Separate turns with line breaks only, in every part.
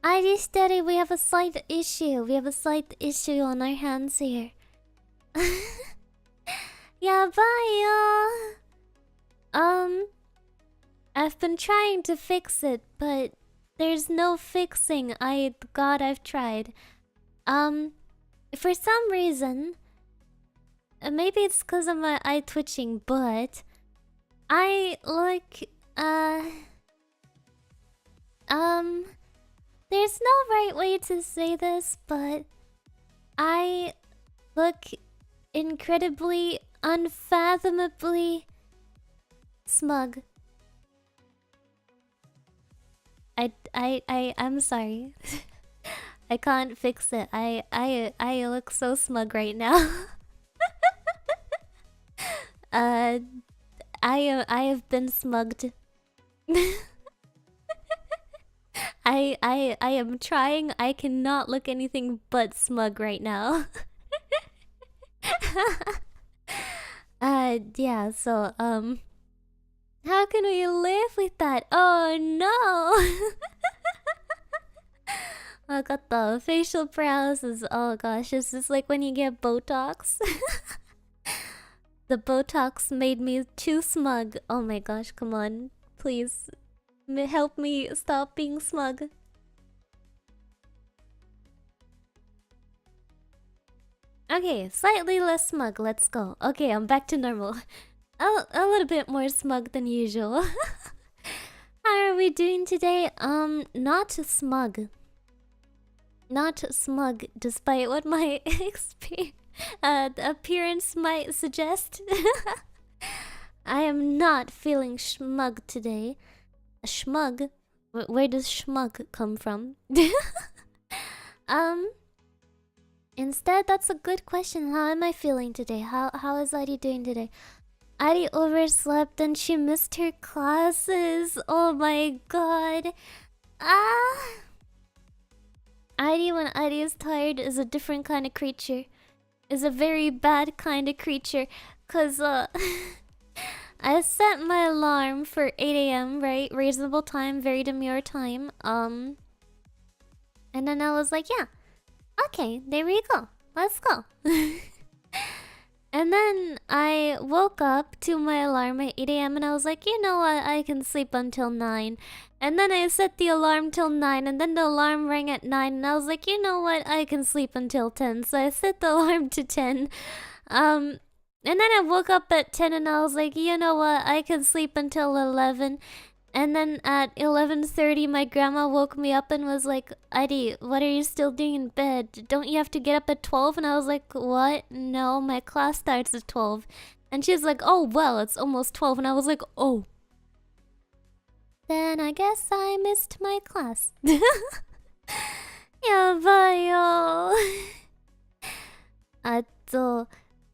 ID steady, we have a slight issue. We have a slight issue on our hands here. Yeah, bye, y'all. I've been trying to fix it, but there's no fixing. God, I've tried. For some reason, maybe it's because of my eye twitching, but I look, there's no right way to say this, but I look incredibly, unfathomably smug. I'm sorry. I can't fix it. I look so smug right now. I have been smugged. I am trying. I cannot look anything but smug right now. Yeah, so how can we live with that? Oh no. I got the facial paralysis. Oh gosh, it's just like when you get Botox. The Botox made me too smug. Oh my gosh, come on. Please, help me stop being smug. Okay, slightly less smug. Let's go. Okay, I'm back to normal. A little bit more smug than usual. How are we doing today? Not smug. Not smug, despite what my appearance might suggest. I am not feeling smug today. Smug? Where does smug come from? Instead, that's a good question. How am I feeling today? How is Adi doing today? Adi overslept and she missed her classes. Oh my god. Adi, when Adi is tired, is a different kind of creature. Is a very bad kind of creature. Cause I set my alarm for 8 AM, right? Reasonable time, very demure time. And then I was like, yeah. Okay, there we go. Let's go. And then I woke up to my alarm at 8 AM and I was like, you know what? I can sleep until 9. And then I set the alarm till 9 and then the alarm rang at 9 and I was like, you know what? I can sleep until 10. So I set the alarm to 10. And then I woke up at 10 and I was like, you know what? I can sleep until 11. And then at 11:30, my grandma woke me up and was like, Adi, what are you still doing in bed? Don't you have to get up at 12? And I was like, what? No, my class starts at 12. And she's like, oh, well, it's almost 12. And I was like, oh. Then I guess I missed my class. Yeah, bye, y'all.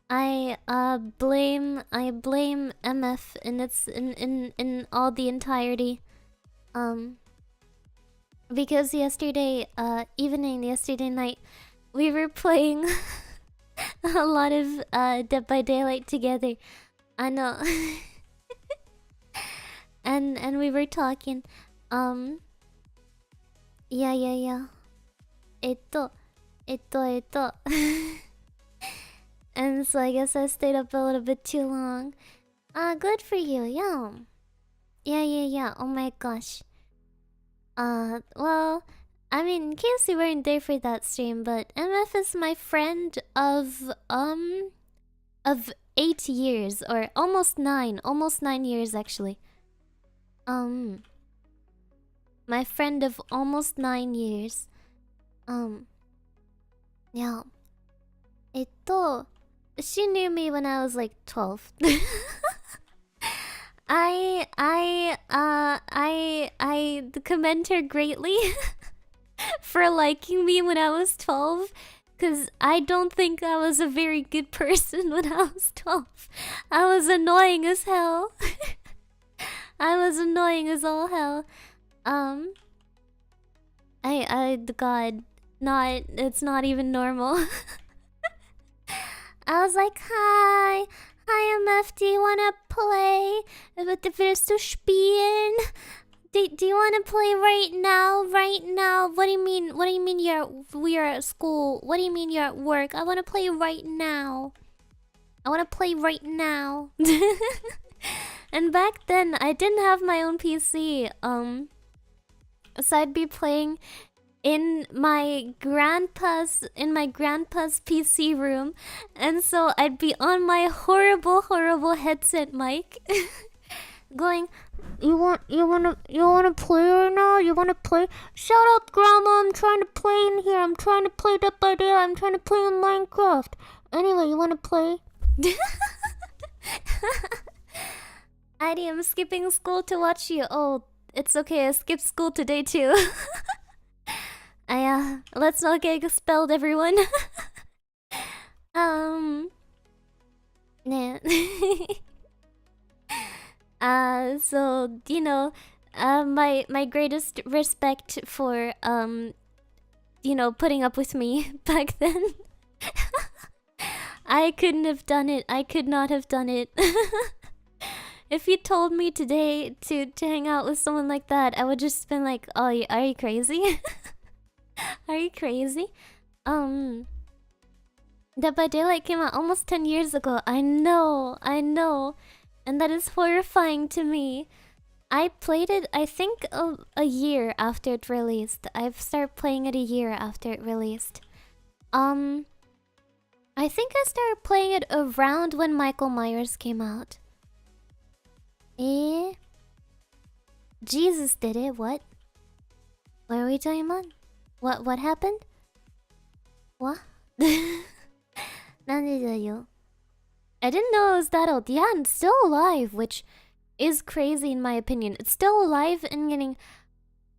I blame MF and it's in all the entirety. Because yesterday yesterday night we were playing a lot of Dead by Daylight together. I know. and we were talking. Yeah. Eto. And so I guess I stayed up a little bit too long. Good for you, yeah. Yeah. Oh my gosh. Well, I mean, in case you weren't there for that stream, but MF is my friend of 8 years, or almost 9 years actually. My friend of almost 9 years. Yeah. She knew me when I was like 12. I commend her greatly for liking me when I was 12, cause I don't think I was a very good person when I was 12. I was annoying as hell. I was annoying as all hell. God, it's not even normal. I was like, hi, MF, do you wanna play with the Verso spielen? Do you want to play right now? Right now? What do you mean? What do you mean we are at school? What do you mean you're at work? I want to play right now. I want to play right now. And back then, I didn't have my own PC. So I'd be playing in my grandpa's PC room, and so I'd be on my horrible headset mic, going, You wanna play right now? You wanna play? Shut up, Grandma! I'm trying to play in here. I'm trying to play Dead by Daylight. I'm trying to play in Minecraft. Anyway, you wanna play? Adi, I'm skipping school to watch you. Oh, it's okay. I skipped school today too. Let's not get expelled, everyone. Nah. So you know, my greatest respect for putting up with me back then. I couldn't have done it. I could not have done it. If you told me today to hang out with someone like that, I would just been like, "Oh, are you crazy? Are you crazy?" Dead by Daylight came out almost 10 years ago. I know, and that is horrifying to me. I played it, I think, a year after it released. I've started playing it a year after it released. I think I started playing it around when Michael Myers came out. Jesus did it, what? What are we talking about? What happened? What? なんでだよ? I didn't know it was that old. Yeah, and it's still alive, which is crazy in my opinion. It's still alive and getting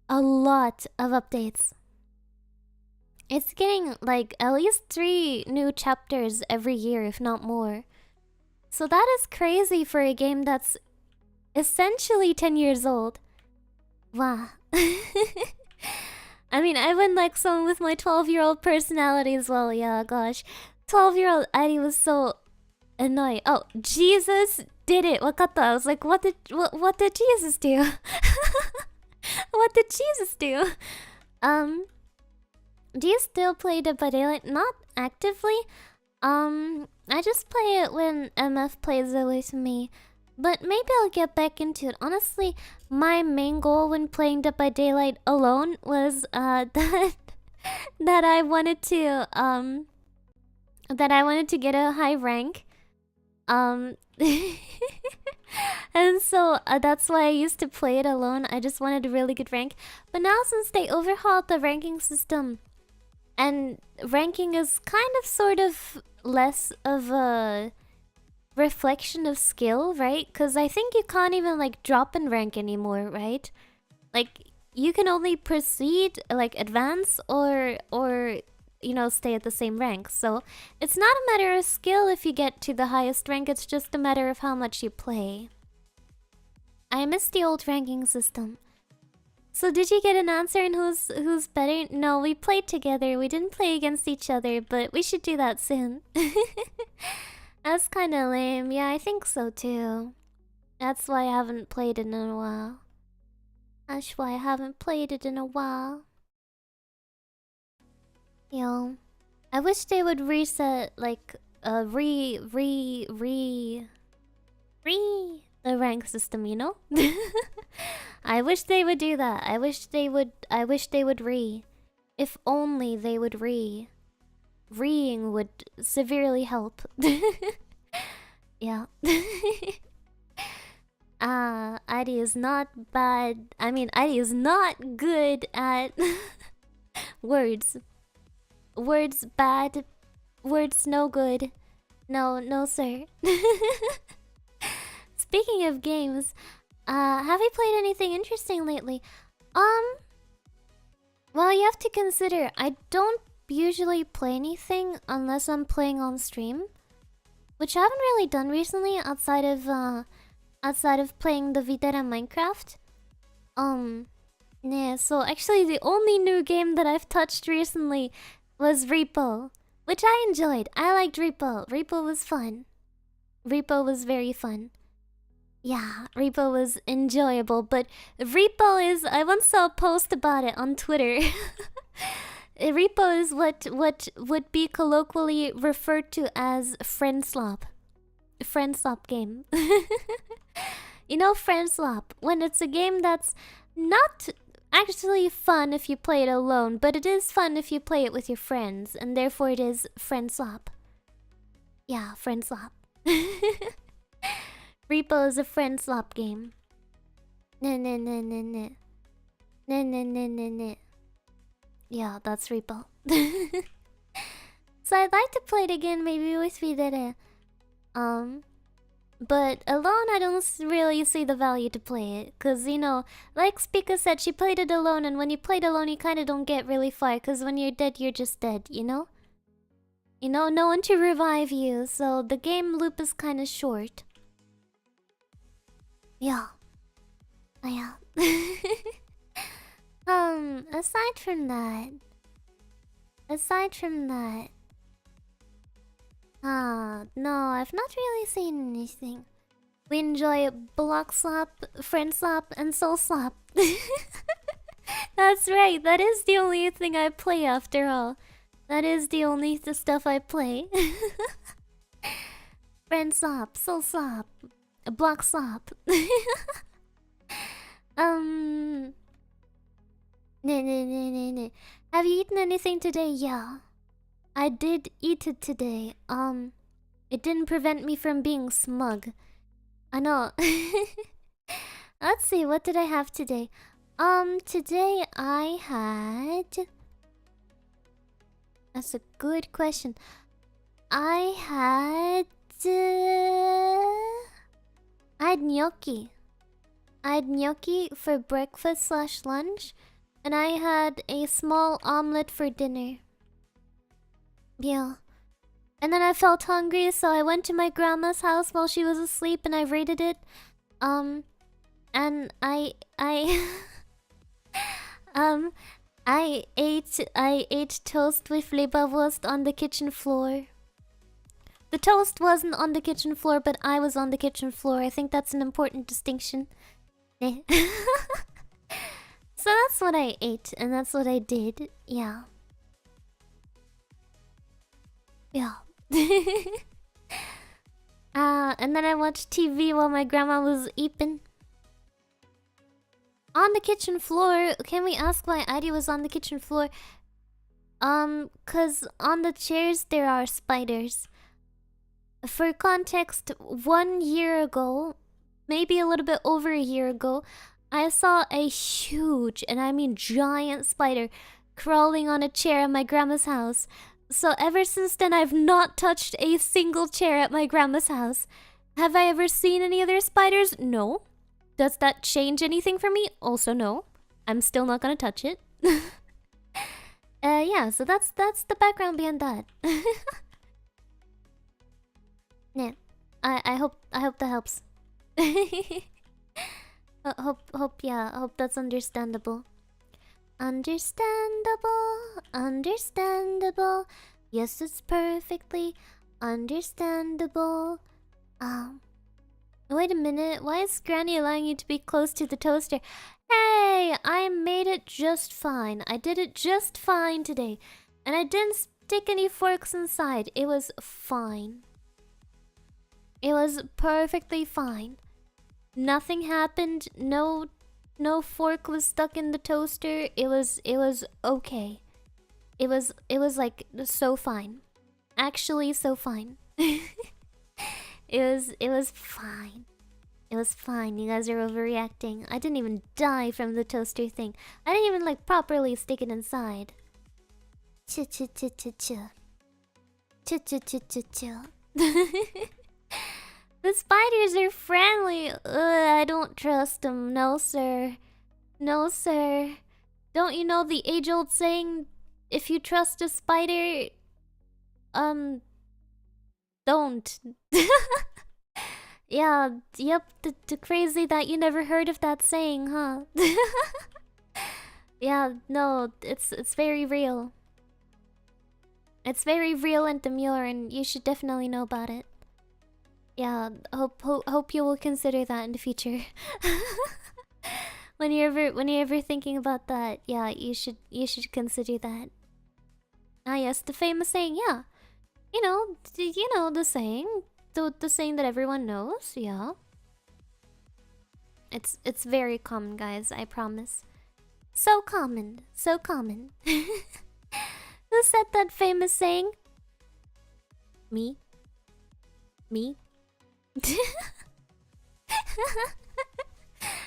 a lot of updates. It's getting like at least 3 new chapters every year, if not more. So that is crazy for a game that's essentially 10 years old. Wow. I mean, I went like someone with my 12-year-old personality as well. Yeah, gosh. 12-year-old Adi was so annoying. Oh, Jesus did it. Wakatta. I was like, what did Jesus do? What did Jesus do? Do you still play Dead by Daylight? Not actively. I just play it when MF plays it with me. But maybe I'll get back into it. Honestly, my main goal when playing Dead by Daylight alone was that I wanted to get a high rank. And so that's why I used to play it alone. I just wanted a really good rank. But now since they overhauled the ranking system, and ranking is kind of sort of less of a reflection of skill, right? Because I think you can't even like drop in rank anymore, right? Like you can only proceed, like advance, or stay at the same rank. So it's not a matter of skill if you get to the highest rank. It's just a matter of how much you play. I miss the old ranking system. So did you get an answer on who's better? No, we played together. We didn't play against each other, but we should do that soon. That's kind of lame. Yeah, I think so too. That's why I haven't played it in a while. Yo, I wish they would reset like the rank system, you know? I wish they would do that. I wish they would If only they would Reing would severely help. Yeah. Adi is not bad. I mean, Adi is not good at words. Words bad. Words no good. No, sir. Speaking of games, have you played anything interesting lately? Well, you have to consider, I don't usually play anything unless I'm playing on stream, which I haven't really done recently outside of playing the V-Dere Minecraft. Yeah, so actually the only new game that I've touched recently was Repo, which I enjoyed. I liked Repo. Repo was fun. Repo was very fun. Yeah, repo was enjoyable, but repo is... I once saw a post about it on Twitter. Repo is what would be colloquially referred to as friend slop. Friend slop game. You know friend slop, when it's a game that's not actually fun if you play it alone, but it is fun if you play it with your friends, and therefore it is friend slop. Yeah, friend slop. Repo is a friend slop game. Nah. Yeah, that's Repo. So I'd like to play it again, maybe with V-Dere. But alone, I don't really see the value to play it. Cause, you know, like Spica said, she played it alone, and when you played alone, you kinda don't get really far. Cause when you're dead, you're just dead, you know? You know, no one to revive you, so the game loop is kinda short. Yeah. Oh, yeah. Aside from that... no, I've not really seen anything. We enjoy block slap, friend slap, and soul slap. That's right, that is the only thing I play after all. That is the only stuff I play. Friend slap, soul slap, block slap. Nah. Have you eaten anything today? Yeah. I did eat it today. It didn't prevent me from being smug. I know. Let's see, what did I have today? Today I had... That's a good question. I had gnocchi. I had gnocchi for breakfast/lunch, and I had a small omelet for dinner. Yeah. And then I felt hungry, so I went to my grandma's house while she was asleep and I raided it. And I ate toast with Leberwurst on the kitchen floor. The toast wasn't on the kitchen floor, but I was on the kitchen floor. I think that's an important distinction. So that's what I ate, and that's what I did. Yeah. Yeah. And then I watched TV while my grandma was eating. On the kitchen floor? Can we ask why Adi was on the kitchen floor? Cause on the chairs there are spiders. For context, 1 year ago, maybe a little bit over a year ago, I saw a huge, and I mean giant spider crawling on a chair at my grandma's house. So ever since then, I've not touched a single chair at my grandma's house. Have I ever seen any other spiders? No. Does that change anything for me? Also no. I'm still not gonna touch it. Yeah, so that's the background behind that. Yeah. I hope that helps. hope that's understandable. Understandable. Yes, it's perfectly understandable. Wait a minute. Why is Granny allowing you to be close to the toaster? Hey, I made it just fine. I did it just fine today. And I didn't stick any forks inside. It was fine. It was perfectly fine. Nothing happened. No fork was stuck in the toaster. It was okay. It was like so fine. Actually so fine. It was fine. It was fine. You guys are overreacting. I didn't even die from the toaster thing. I didn't even like properly stick it inside. The spiders are friendly. I don't trust them. No, sir. No, sir. Don't you know the age-old saying, if you trust a spider, don't. Yeah, yep, the crazy that you never heard of that saying, huh? Yeah, no, it's very real. It's very real and demure, and you should definitely know about it. Yeah, hope you will consider that in the future. When you're ever thinking about that, yeah, you should consider that. Ah, yes, the famous saying, yeah. You know the saying, the saying that everyone knows, yeah. It's very common, guys, I promise. So common, so common. Who said that famous saying? Me? Me?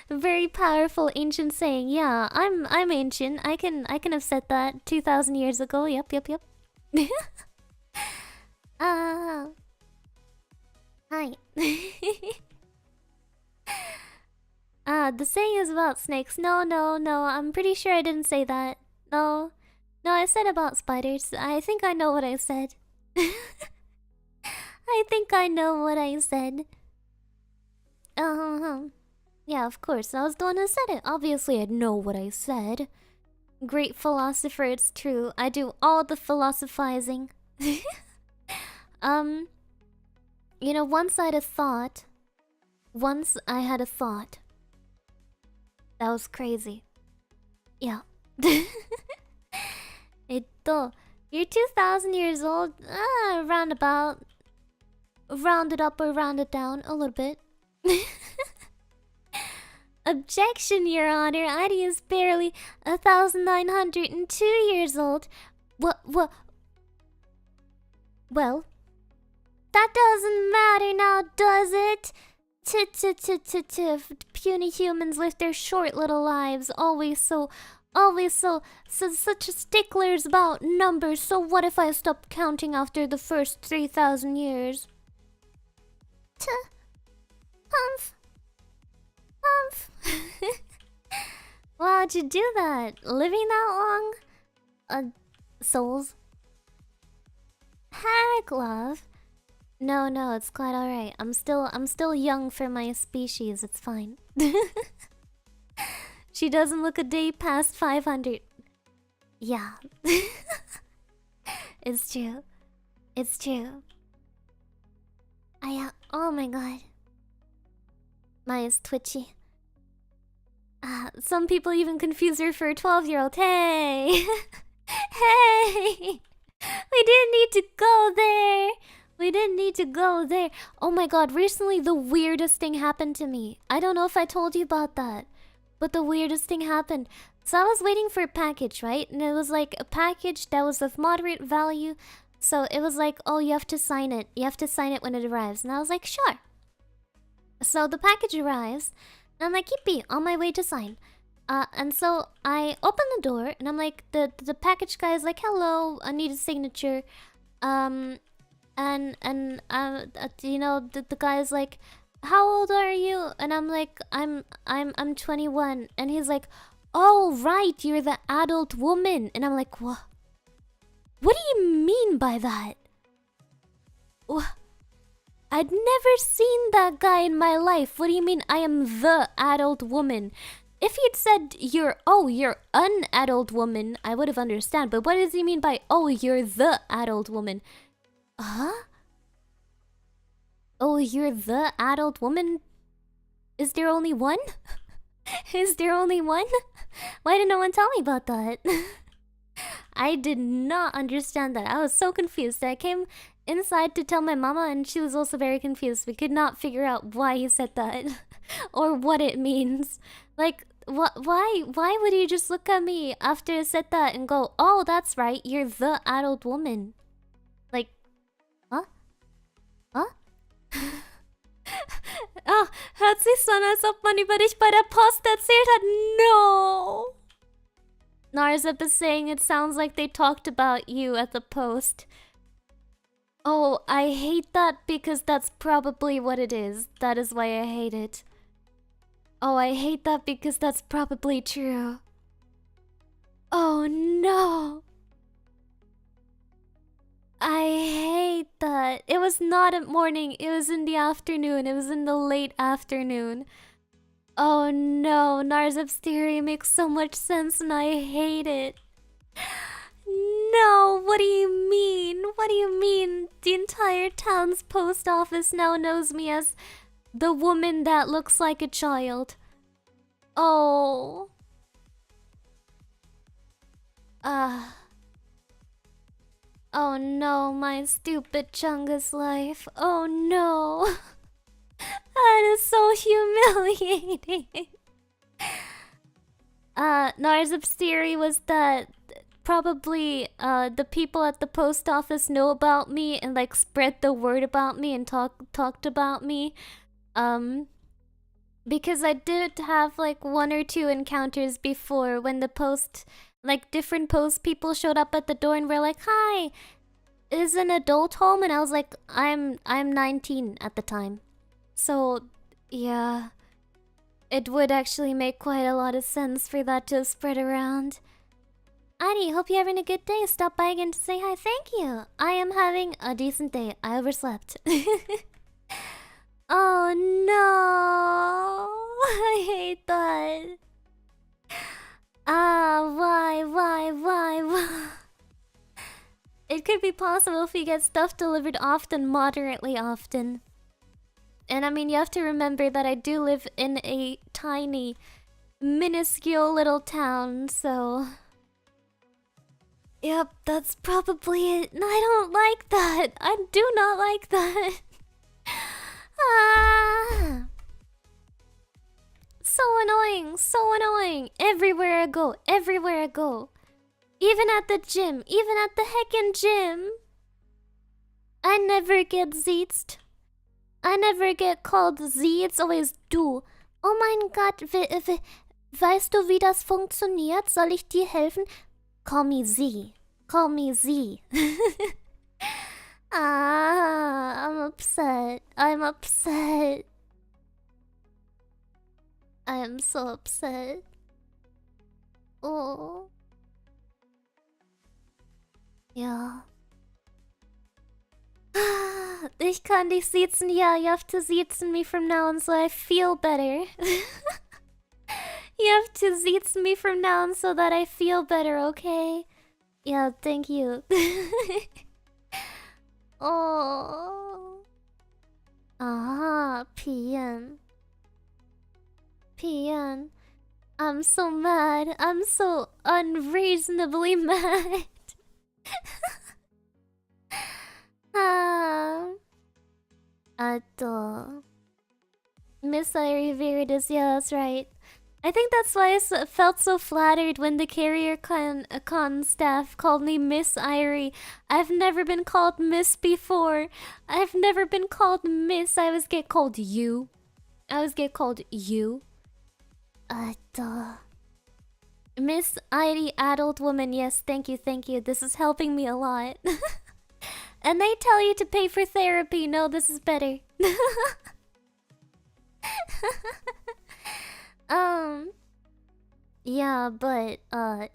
Very powerful ancient saying. Yeah, I'm ancient. I can have said that 2,000 years ago. Yep. Ah, hi. The saying is about snakes. No. I'm pretty sure I didn't say that. No, I said about spiders. I think I know what I said. I think I know what I said. Yeah, of course. I was the one who said it. Obviously, I know what I said. Great philosopher, it's true. I do all the philosophizing. Once I had a thought. Once I had a thought. That was crazy. Yeah. You're 2,000 years old. Roundabout. Round it up or round it down a little bit. Objection, Your Honor. Ida is barely 1,902 years old. What? Well, that doesn't matter now, does it? Puny humans live their short little lives, always such sticklers about numbers. So what if I stop counting after the first 3,000 years? Humph. Why'd you do that? Living that long? Souls? Heck, love. No, it's quite alright. I'm still young for my species. It's fine. She doesn't look a day past 500. Yeah. It's true. Oh my god. Maya's twitchy. Some people even confuse her for a 12-year-old. Hey! Hey! We didn't need to go there. Oh my god, recently the weirdest thing happened to me. I don't know if I told you about that, but the weirdest thing happened. So I was waiting for a package, right? And it was like a package that was of moderate value. So it was like, oh, you have to sign it. You have to sign it when it arrives. And I was like, sure. So the package arrives. And I'm like, yippee, on my way to sign. And so I open the door, and I'm like, the package guy is like, hello, I need a signature. The guy is like, how old are you? And I'm like, I'm 21. And he's like, oh right, you're the adult woman. And I'm like, what do you mean by that? I'd never seen that guy in my life. What do you mean I am the adult woman? If he'd said you're an adult woman, I would have understood. But what does he mean by, oh, you're the adult woman? Huh? Oh, you're the adult woman? Is there only one? Is there only one? Why did no one tell me about that? I did not understand that. I was so confused. I came inside to tell my mama, and she was also very confused. We could not figure out why he said that or what it means. Like, why would you just look at me after I said that and go, oh, that's right, you're the adult woman? Like, huh? Oh, hat sich so an, als ob man über dich bei der Post erzählt hat. No! Narzep is saying it sounds like they talked about you at the post. Oh, I hate that because that's probably what it is. That is why I hate it. Oh, I hate that because that's probably true. Oh no! I hate that. It was not at morning, it was in the afternoon. It was in the late afternoon. Oh no, Narzep's theory makes so much sense and I hate it. no! What do you mean? What do you mean? The entire town's post office now knows me as the woman that looks like a child. Oh. Oh no, my stupid Chungus life. Oh no. That is so humiliating. Narzib's theory was that probably the people at the post office know about me and like spread the word about me and talked about me. Because I did have like 1 or 2 encounters before when the post, like different post people showed up at the door and were like, "Hi, is an adult home?" And I was like, I'm 19 at the time. So, yeah. It would actually make quite a lot of sense for that to spread around. Adi, hope you're having a good day. Stop by again to say hi. Thank you. I am having a decent day. I overslept. Oh no. I hate that. Why? It could be possible if you get stuff delivered often, moderately often. And I mean, you have to remember that I do live in a tiny, minuscule little town, so... Yep, that's probably it. I don't like that. I do not like that. So annoying, so annoying. Everywhere I go, everywhere I go. Even at the gym, even at the heckin' gym. I never get zeetsed. I never get called Z, it's always du. Oh mein Gott, weißt du, wie das funktioniert? Soll ich dir helfen? Call me Z. Call me Z. I'm upset. I'm upset. I am so upset. Oh. Ja. Ich kann dich siezen. Yeah, you have to siezen me from now on so I feel better. You have to siezen me from now on so that I feel better, okay? Yeah, thank you. Oh. PM. PM. I'm so mad. I'm so unreasonably mad. Miss Irie Viridevils, yeah, that's right. I think that's why I felt so flattered when the carrier con staff called me Miss Irie. I've never been called Miss before. I've never been called Miss. I always get called you. I always get called you. Miss Irie adult woman, yes, thank you, thank you. This is helping me a lot. And they tell you to pay for therapy. No, this is better. Yeah, but I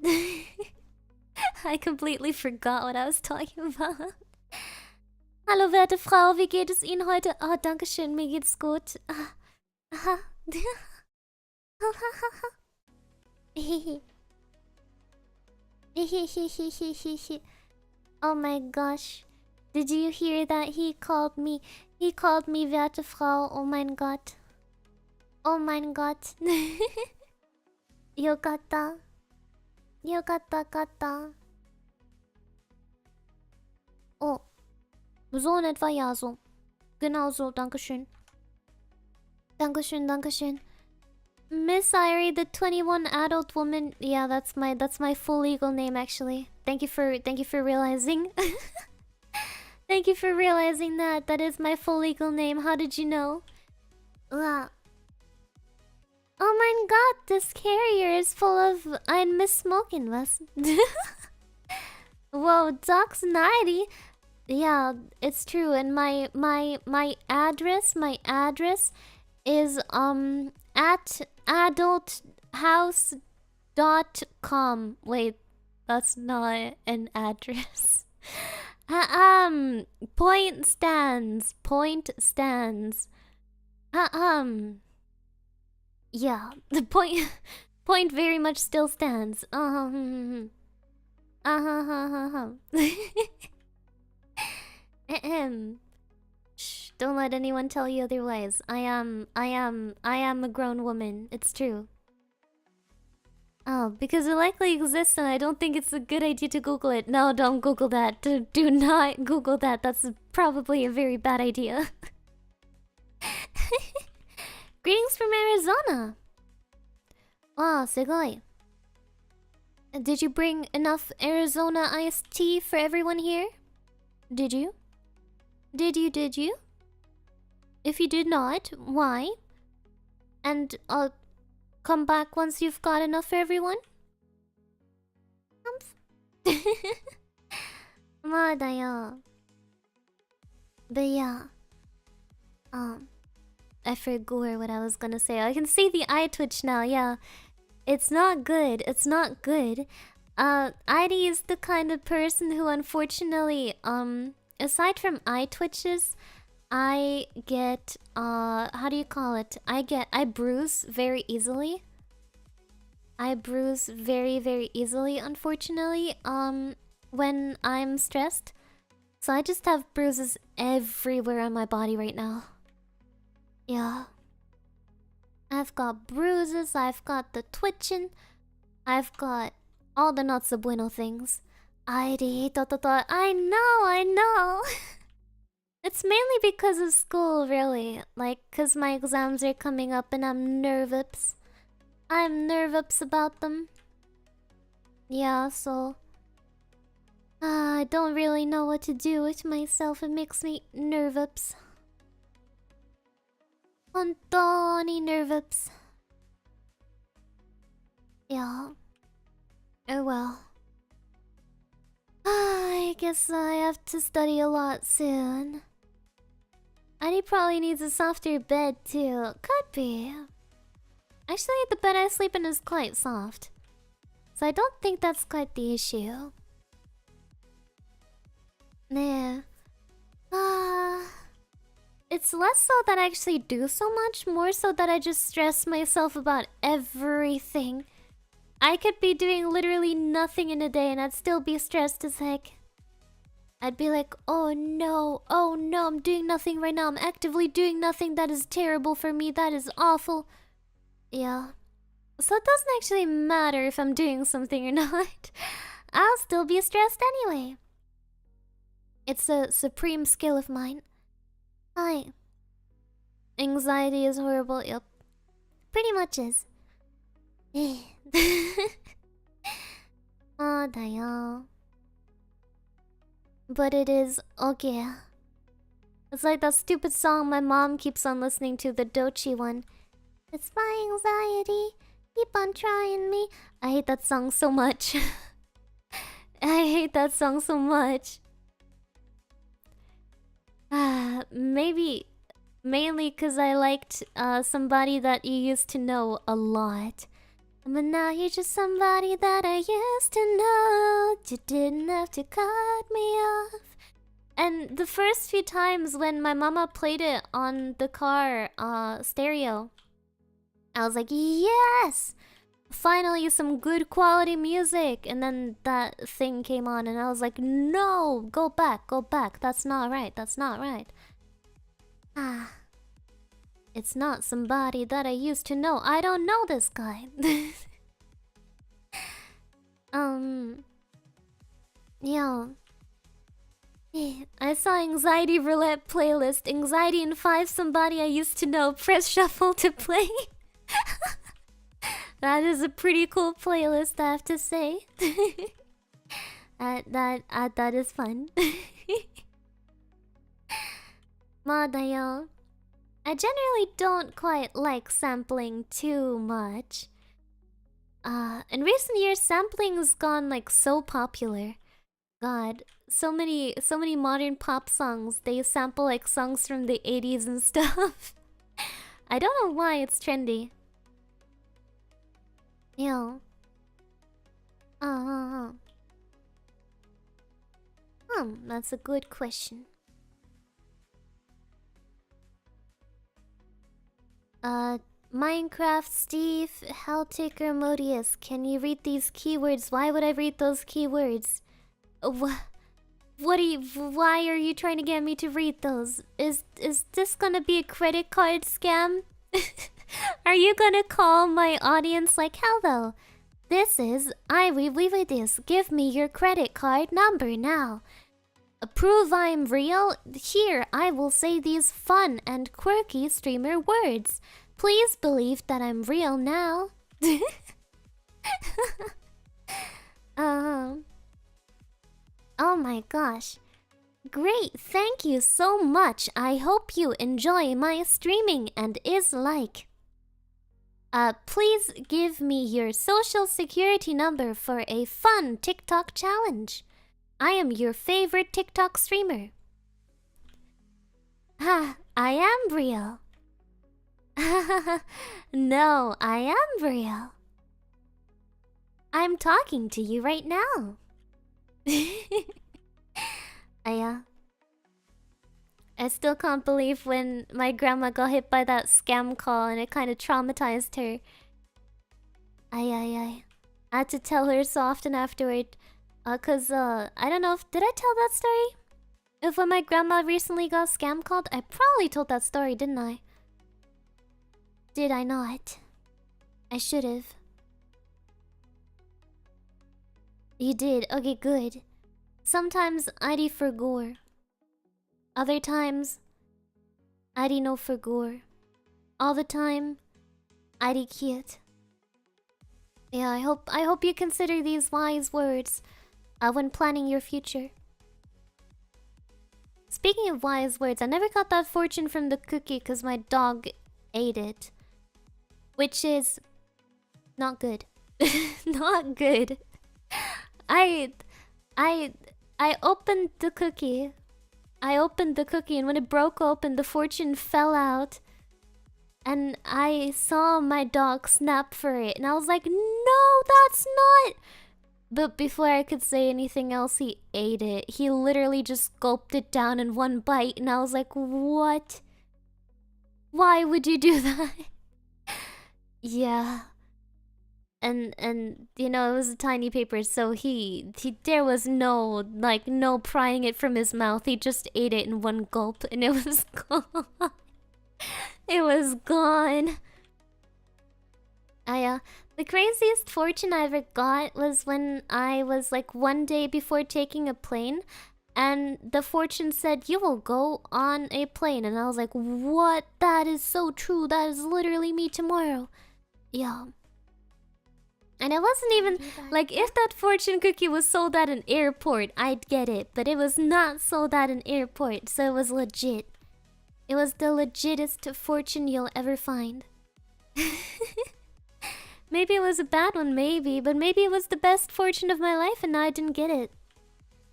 completely forgot what I was talking about. Hallo, werte Frau, wie geht es Ihnen heute? Oh, danke schön, mir geht's gut. Oh my gosh. Did you hear that? He called me werte Frau. Oh mein Gott. Oh mein Gott. Yokatta. Yokatta katta. Oh. So in etwa, ja, so. Genau so, dankeschön. Dankeschön, dankeschön. Miss Irie, the 21 adult woman. Yeah, that's my full legal name actually. Thank you for realizing. Thank you for realizing that. That is my full legal name. How did you know? Oh my god, this carrier is full of ein Missmoken, was? Whoa, Doc's 90. Yeah, it's true. And my address is at adulthouse.com. Wait, that's not an address. Point stands. Yeah, the point very much still stands. Ahem. Shh, don't let anyone tell you otherwise. I am a grown woman. It's true. Oh, because it likely exists and I don't think it's a good idea to Google it. No, don't Google that. Do not Google that. That's probably a very bad idea. Greetings from Arizona. Wow, sugoi. Did you bring enough Arizona iced tea for everyone here? Did you? Did you? If you did not, why? And I'll come back once you've got enough for everyone? But yeah. I forgot what I was gonna say. I can see the eye twitch now, yeah. It's not good. It's not good. Idy is the kind of person who unfortunately, aside from eye twitches, I get, how do you call it? I bruise very easily. I bruise very, very easily, unfortunately, when I'm stressed. So I just have bruises everywhere on my body right now. Yeah. I've got bruises, I've got the twitching, I've got all the not so bueno things. I know. It's mainly because of school, really. Like, cause my exams are coming up and I'm nervous. I'm nervous about them. Yeah, so... I don't really know what to do with myself. It makes me nervous. 本当に nervous. Yeah. Oh well. I guess I have to study a lot soon. Eddie probably needs a softer bed too. Could be. Actually, the bed I sleep in is quite soft. So I don't think that's quite the issue. Nah. It's less so that I actually do so much, more so that I just stress myself about everything. I could be doing literally nothing in a day and I'd still be stressed as heck. I'd be like, oh no, I'm doing nothing right now. I'm actively doing nothing. That is terrible for me. That is awful. Yeah. So it doesn't actually matter if I'm doing something or not. I'll still be stressed anyway. It's a supreme skill of mine. Hi. Anxiety is horrible. Yep. Pretty much is. Oh, dayo. But it is okay. It's like that stupid song my mom keeps on listening to, the Dochi one. It's my anxiety. Keep on trying me. I hate that song so much. I hate that song so much. Maybe mainly because I liked somebody that you used to know a lot. But now you're just somebody that I used to know. You didn't have to cut me off. And the first few times when my mama played it on the car stereo, I was like, yes! Finally some good quality music. And then that thing came on and I was like, no! Go back. That's not right. It's not somebody that I used to know. I don't know this guy. Yeah. I saw Anxiety Roulette playlist. Anxiety and 5 somebody I used to know. Press shuffle to play. That is a pretty cool playlist, I have to say. That is fun. Madayo. I generally don't quite like sampling too much. In recent years, sampling has gone like so popular. God, so many modern pop songs, they sample like songs from the 80s and stuff. I don't know why it's trendy. Yeah. That's a good question. Minecraft Steve, Helltaker Modius, can you read these keywords? Why would I read those keywords? Why are you trying to get me to read those? Is this gonna be a credit card scam? Are you gonna call my audience like, hello, this is this. Give me your credit card number now. Prove I'm real? Here, I will say these fun and quirky streamer words. Please believe that I'm real now. Oh my gosh. Great, thank you so much. I hope you enjoy my streaming and is like. Please give me your social security number for a fun TikTok challenge. I am your favorite TikTok streamer. I am real. No, I am real. I'm talking to you right now. I still can't believe when my grandma got hit by that scam call and it kind of traumatized her. I had to tell her so often afterward. I don't know if... Did I tell that story? If when my grandma recently got scam called? I probably told that story, didn't I? Did I not? I should've. You did? Okay, good. Sometimes I'd forgore. Other times, I'd no forgore. All the time, I'd cute. Yeah, I hope you consider these wise words when planning your future. Speaking of wise words, I never got that fortune from the cookie because my dog ate it. Which is not good. Not good. I opened the cookie. And when it broke open, the fortune fell out. And I saw my dog snap for it. And I was like, no, that's not... But before I could say anything else, he ate it. He literally just gulped it down in one bite. And I was like, what? Why would you do that? Yeah. And you know, it was a tiny paper, so there was no prying it from his mouth. He just ate it in one gulp and it was gone. It was gone. The craziest fortune I ever got was when I was like one day before taking a plane and the fortune said, you will go on a plane. And I was like, what? That is so true. That is literally me tomorrow. Yeah. And it wasn't even like, if that fortune cookie was sold at an airport, I'd get it. But it was not sold at an airport, so it was legit. It was the legitest fortune you'll ever find. Maybe it was a bad one, maybe. But maybe it was the best fortune of my life and now I didn't get it.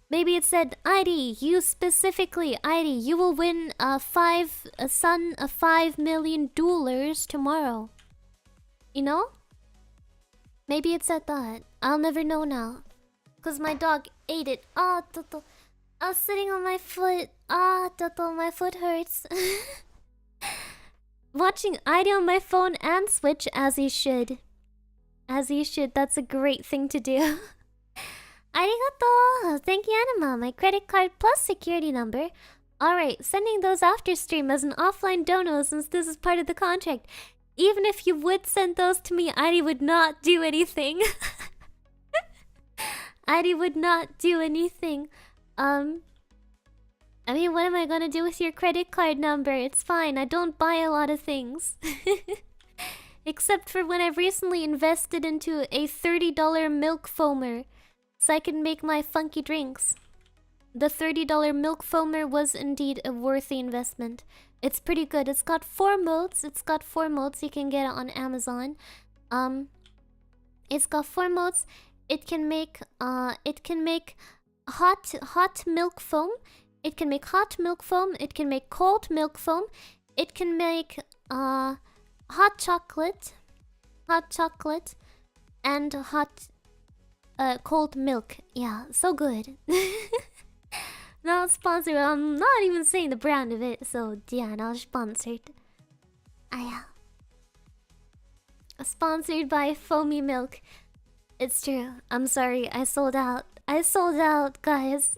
Maybe it said, ID, you specifically, ID, you will win $5 million tomorrow. You know? Maybe it said that. I'll never know now. Because my dog ate it. Ah, Toto. I was sitting on my foot. Ah, Toto, my foot hurts. Watching ID on my phone and Switch as he should. As he should. That's a great thing to do. Arigato. Thank you, Anima. My credit card plus security number. Alright, sending those after stream as an offline dono since this is part of the contract. Even if you would send those to me, Adi would not do anything. Adi would not do anything. I mean, what am I gonna do with your credit card number? It's fine, I don't buy a lot of things. Except for when I recently invested into a $30 milk foamer so I can make my funky drinks. The $30 milk foamer was indeed a worthy investment. It's pretty good. It's got 4 modes. You can get it on Amazon. It's got 4 modes. It can make hot milk foam. It can make hot milk foam. It can make cold milk foam. It can make hot chocolate, and hot cold milk. Yeah, so good. Not sponsored. I'm not even saying the brand of it, so yeah, not sponsored. Sponsored by Foamy Milk. It's true. I'm sorry. I sold out. I sold out, guys.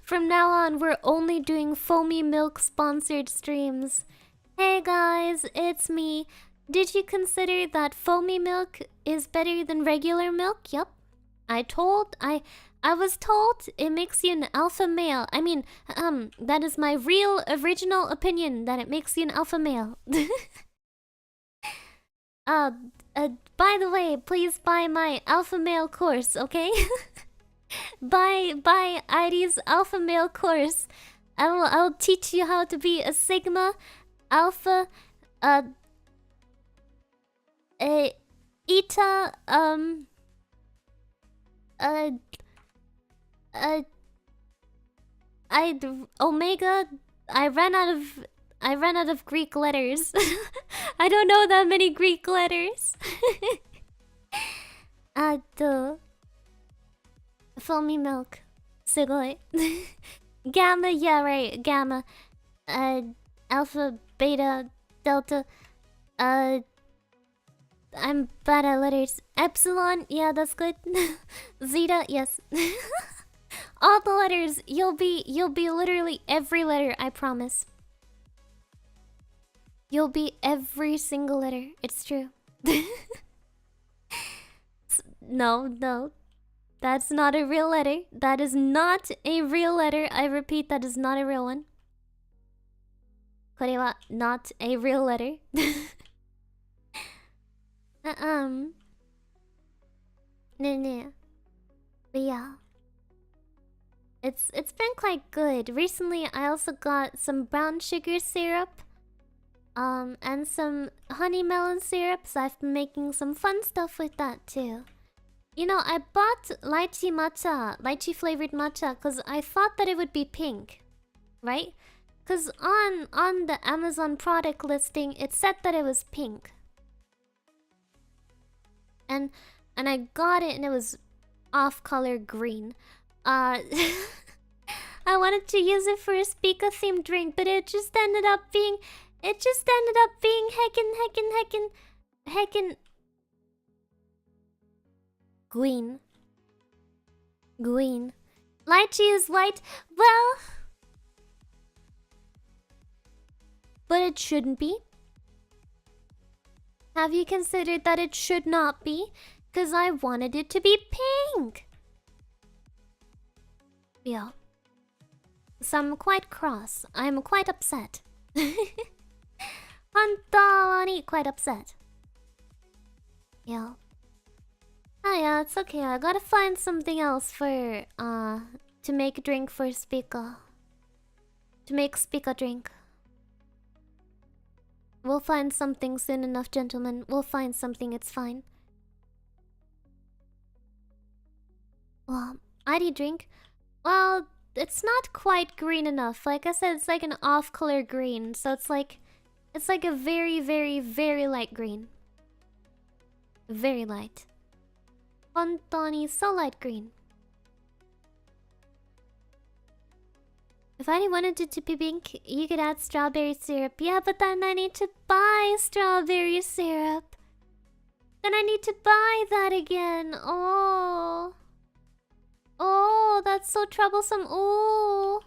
From now on, we're only doing Foamy Milk sponsored streams. Hey guys, it's me. Did you consider that Foamy Milk is better than regular milk? Yup. I was told it makes you an alpha male. I mean, that is my real original opinion, that it makes you an alpha male. By the way, please buy my alpha male course, okay? buy ID's alpha male course. I'll teach you how to be a sigma, alpha, eta, omega. I ran out of Greek letters. I don't know that many Greek letters. Foamy milk. Sugoi. Gamma, yeah, right. Gamma. Alpha, beta, delta. I'm bad at letters. Epsilon, yeah, that's good. Zeta, yes. All the letters. You'll be literally every letter, I promise. You'll be every single letter. It's true. No. That's not a real letter. That is not a real letter. I repeat, that is not a real one. これは not a real letter. But yeah. It's been quite good. Recently, I also got some brown sugar syrup. And some honey melon syrup. So I've been making some fun stuff with that too. You know, I bought lychee matcha, lychee flavored matcha, because I thought that it would be pink, right? Because on the Amazon product listing, it said that it was pink. And I got it and it was off-color green. I wanted to use it for a Speaker themed drink, but it just ended up being heckin' green. Lychee is white. Well, but it shouldn't be. Have you considered that it should not be? Because I wanted it to be pink. Yeah. So I'm quite cross. I'm quite upset. 本当に quite upset. Yeah. Oh yeah, it's okay. I gotta find something else for to make a drink for Speaker. To make Speaker drink. We'll find something soon enough, gentlemen. We'll find something, it's fine. Well, ID drink. Well, it's not quite green enough. Like I said, it's like an off-color green. So it's like a very, very, very light green. Very light. 本当に so light green. If I wanted it to be pink, you could add strawberry syrup. Yeah, but then I need to buy strawberry syrup. Then I need to buy that again. Oh, that's so troublesome. Oh,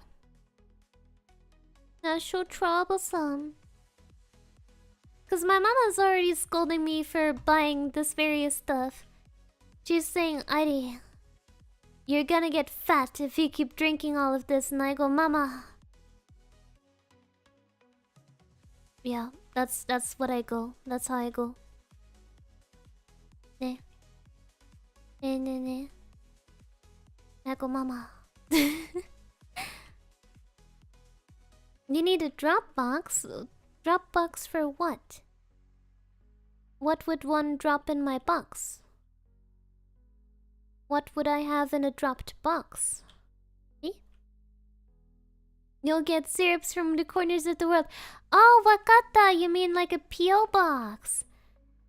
that's so troublesome. Because my mama's already scolding me for buying this various stuff. She's saying, Airi, you're gonna get fat if you keep drinking all of this. And I go, Mama. Yeah, that's what I go. That's how I go. Ne. I go, Mama. You need a drop box? Drop box for what? What would one drop in my box? What would I have in a dropped box? Eh? You'll get syrups from the corners of the world. Oh, wakata! You mean like a P.O. box?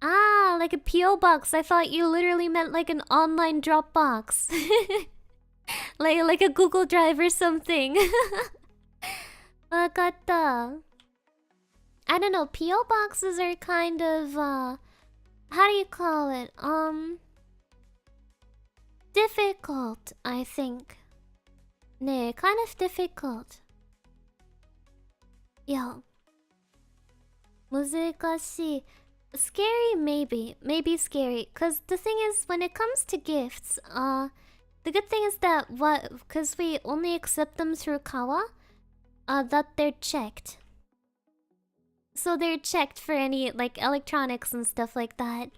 Ah, like a P.O. box. I thought you literally meant like an online drop box. like a Google Drive or something. Wakata. I don't know, PO boxes are kind of how do you call it? Difficult, I think. 네, kind of difficult. Yeah. 難しい. Scary, maybe. Maybe scary. Cause the thing is, when it comes to gifts, the good thing is that cause we only accept them through Kawa, that they're checked. So they're checked for any like electronics and stuff like that.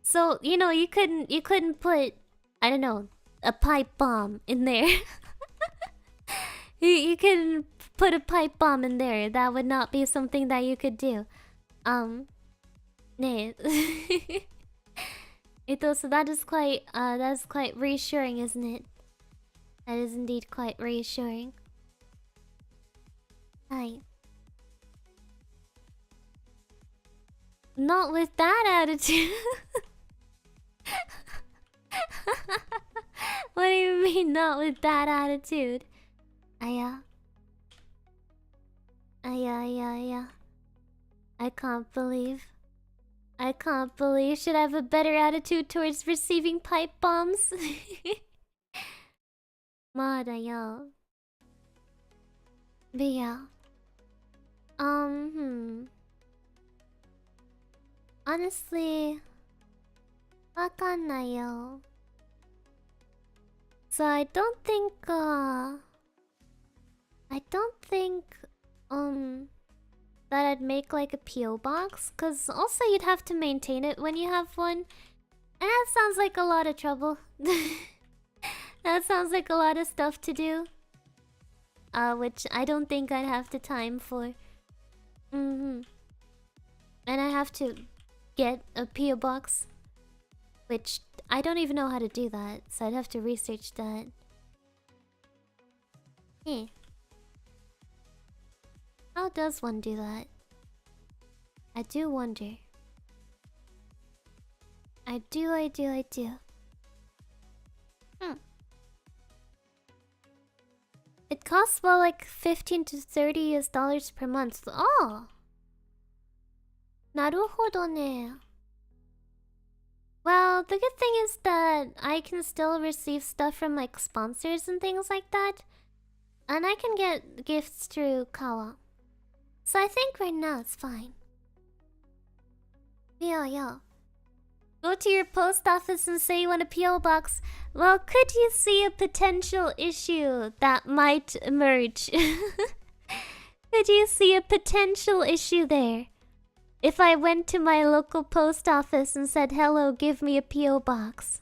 So, you know, you couldn't put, I don't know, a pipe bomb in there. you couldn't put a pipe bomb in there. That would not be something that you could do. 네. So that's quite reassuring, isn't it? That is indeed quite reassuring. Hi. Not with that attitude. What do you mean, not with that attitude? Yeah. I can't believe. Should I have a better attitude towards receiving pipe bombs? Mada. But yeah. Honestly, わかんないよ. So I don't think that I'd make like a PO box, cause also you'd have to maintain it when you have one, and that sounds like a lot of trouble. That sounds like a lot of stuff to do, which I don't think I'd have the time for. And I have to get a PO box, which I don't even know how to do that, so I'd have to research that. How does one do that? I do wonder. I do. It costs about like $15 to $30 per month. Oh! なるほどね. Well, the good thing is that I can still receive stuff from like sponsors and things like that. And I can get gifts through Kawa. So I think right now it's fine. Yeah. Go to your post office and say you want a PO box. Well, could you see a potential issue that might emerge? Could you see a potential issue there? If I went to my local post office and said, "Hello, give me a PO box."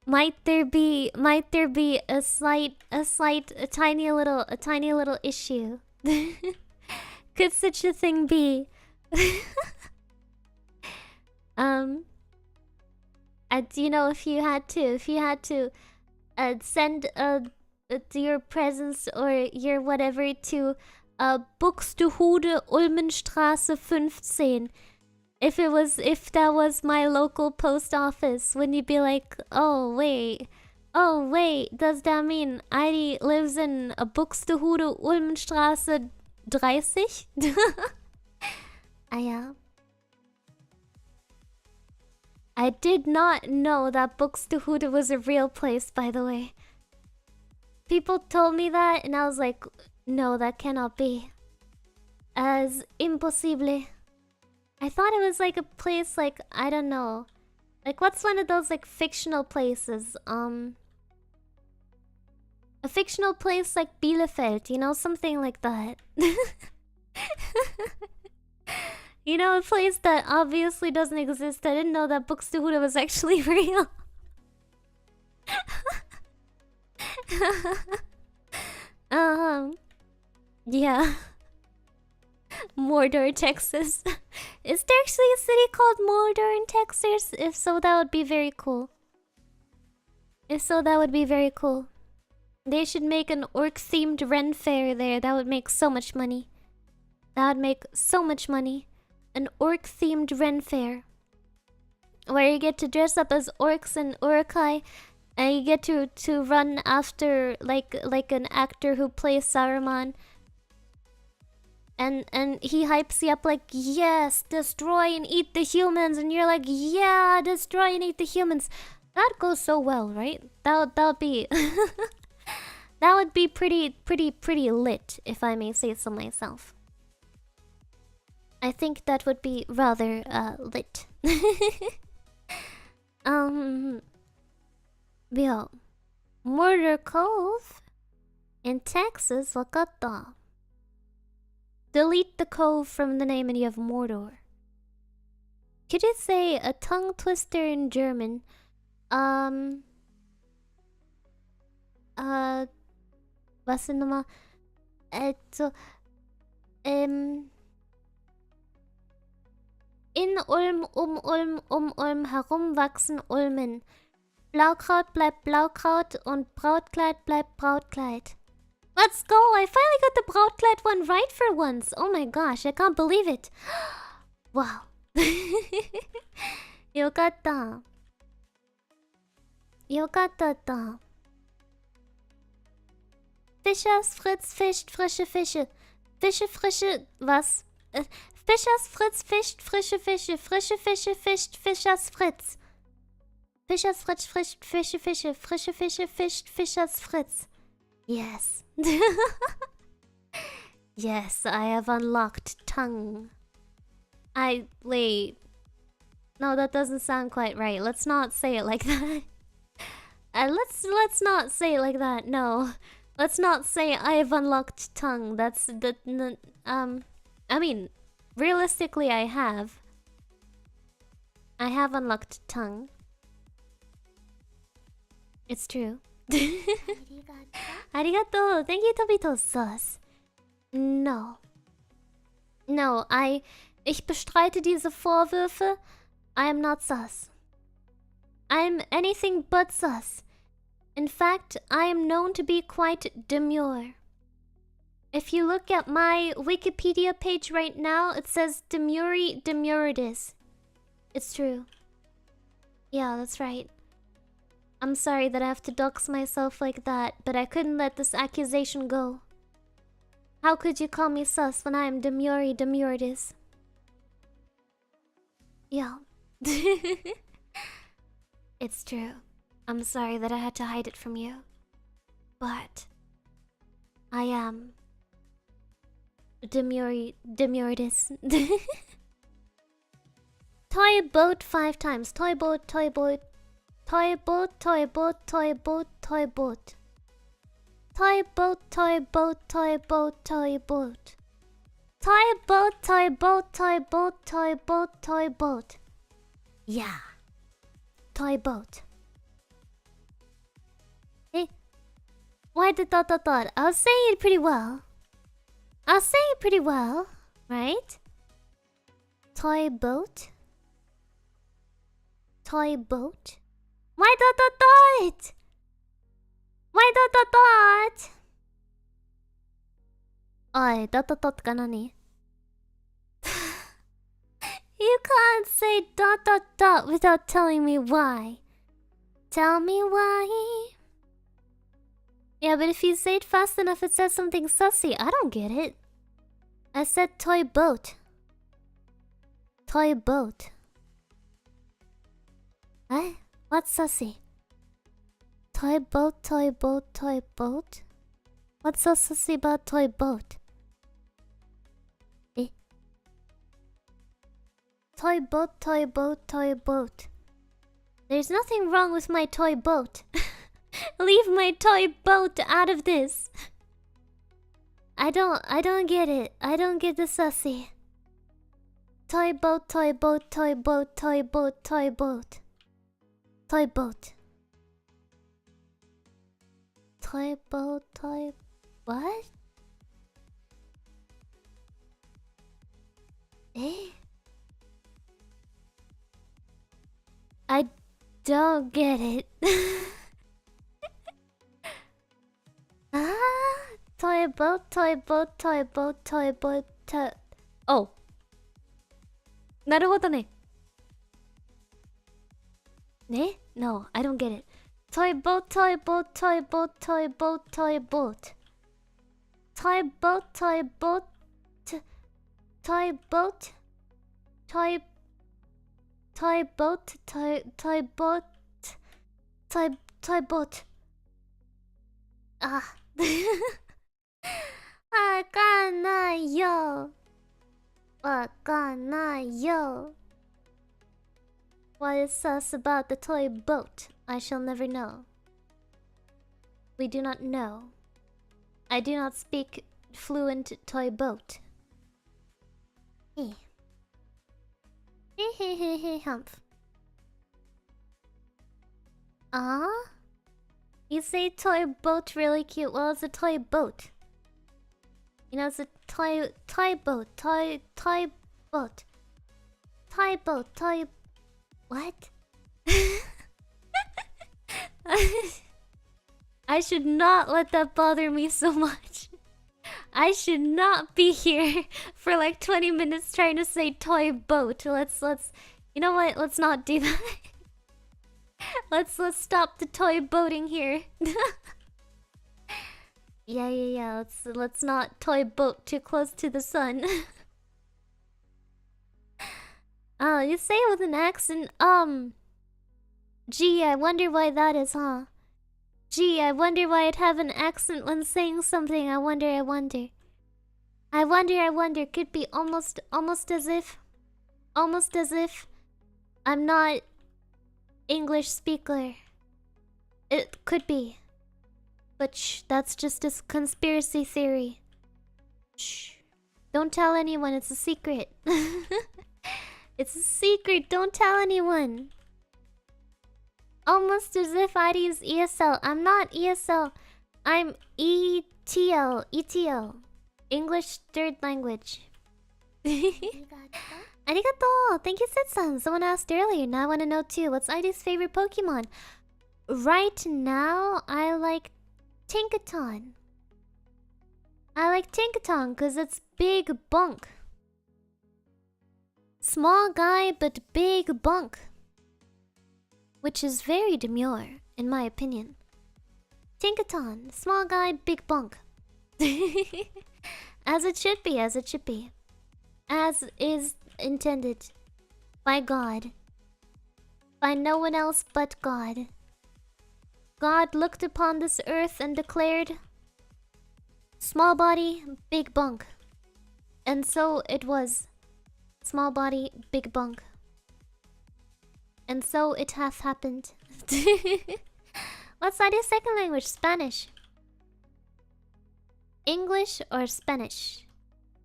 Might there be a tiny little issue? Could such a thing be? You know, if you had to send your presents or your whatever to Buxtehude Ulmenstraße 15. If that was my local post office, wouldn't you be like, oh wait, does that mean Heidi lives in Buxtehude Ulmenstraße 30? Yeah. I did not know that Buxtehude was a real place, by the way. People told me that, and I was like, no, that cannot be. As impossible. I thought it was like a place like, I don't know. Like, what's one of those like fictional places? A fictional place like Bielefeld, you know, something like that. You know, a place that obviously doesn't exist. I didn't know that Buxtehude was actually real. Yeah. Mordor, Texas. Is there actually a city called Mordor in Texas? If so, that would be very cool. They should make an orc-themed Ren fair there. That would make so much money. An orc-themed Ren fair. Where you get to dress up as orcs and urukai, and you get to run after like an actor who plays Saruman. And he hypes you up like, yes, destroy and eat the humans, and you're like, yeah, destroy and eat the humans. That goes so well, right? That'll be that would be pretty lit, if I may say so myself. I think that would be rather lit. Yo, Murder Cove in Texas, wakata. Delete the cove from the name and you have Mordor. Could you say a tongue twister in German? Was denn nochmal? In Ulm, Ulm herum wachsen Ulmen. Blaukraut bleibt Blaukraut und Brautkleid bleibt Brautkleid. Let's go! I finally got the Brautkleid one right for once. Oh my gosh, I can't believe it. Wow. よかった。よかったった。Fischers Fritz fischt frische Fische. Fische frische... Was? Fischers Fritz fischt frische Fische. Frische Fische fischt Fischers Fritz. Fischers Fritz fischt frische Fische. Frische Fische fischt Fischers Fritz. Yes. Yes, I have unlocked tongue. Wait. No, that doesn't sound quite right. Let's not say it like that. Let's not say it like that. No. Let's not say I have unlocked tongue. That's I mean, realistically I have. I have unlocked tongue. It's true. Arigato. Thank you, Tobito Sauce. No. No, ich bestreite diese Vorwürfe. I am not sus. I am anything but sus. In fact, I am known to be quite demure. If you look at my Wikipedia page right now, it says demuri demuritis. It's true. Yeah, that's right. I'm sorry that I have to dox myself like that, but I couldn't let this accusation go. How could you call me sus when I am demuri demuritis? Yeah. It's true. I'm sorry that I had to hide it from you. But I am demuritis. Toy boat 5 times. Toy boat, toy boat. Toy boat, toy boat, toy boat, toy boat. Toy boat, toy boat, toy boat, toy boat. Toy boat, toy boat, toy boat, toy boat, toy boat. Yeah. Toy boat. Eh? Why the dot dot dot? I was saying it pretty well. I was saying it pretty well, right? Toy boat. Toy boat. Why dot dot dot? Why dot dot dot? Oi, dot dot dot ka nani? You can't say dot dot dot without telling me why. Tell me why. Yeah, but if you say it fast enough, it says something sussy. I don't get it. I said toy boat. Toy boat. Eh? What's sussy? Toy boat, toy boat, toy boat? What's so sussy about toy boat? Eh? Toy boat, toy boat, toy boat. There's nothing wrong with my toy boat. Leave my toy boat out of this. I don't get it. I don't get the sussy. Toy boat, toy boat, toy boat, toy boat, toy boat. Toy boat. Toy boat, toy... What? Eh? I don't get it. Ah, toy boat, toy boat, toy boat, toy boat, toy... Oh. なるほどね。ね? No, I don't get it. Toy boat, toy boat, toy boat, toy boat, toy boat. Toy boat, toy boat, toy boat, toy boat, toy boat, toy boat. Ah. Wakanayo. Wakanayo. What is sus about the toy boat? I shall never know. We do not know. I do not speak fluent toy boat. Humph. You say toy boat really cute. Well, it's a toy boat. You know, it's a toy boat. Toy boat. Toy boat. Toy... What? I should not let that bother me so much. I should not be here for like 20 minutes trying to say toy boat. Let's you know what? Let's not do that. Let's stop the toy boating here. Yeah. Let's not toy boat too close to the sun. Oh, you say it with an accent. Gee, I wonder why that is, huh? Gee, I wonder why I'd have an accent when saying something. I wonder. Could be almost as if I'm not English speaker. It could be. But shh, that's just a conspiracy theory. Shh. Don't tell anyone, it's a secret. It's a secret, don't tell anyone. Almost as if I'd use ESL. I'm not ESL. I'm ETL. English third language. Arigato! Thank you, Setsan. Someone asked earlier, now I want to know too. What's ID's favorite Pokemon? Right now, I like Tinkaton. I like Tinkaton because it's big bunk. Small guy, but big bunk. Which is very demure, in my opinion. Tinkaton, small guy, big bunk. As it should be. As is intended. By God. By no one else but God. God looked upon this earth and declared, small body, big bunk. And so it was. Small body, big bunk. And so it hath happened. What's ID's second language? Spanish. English or Spanish?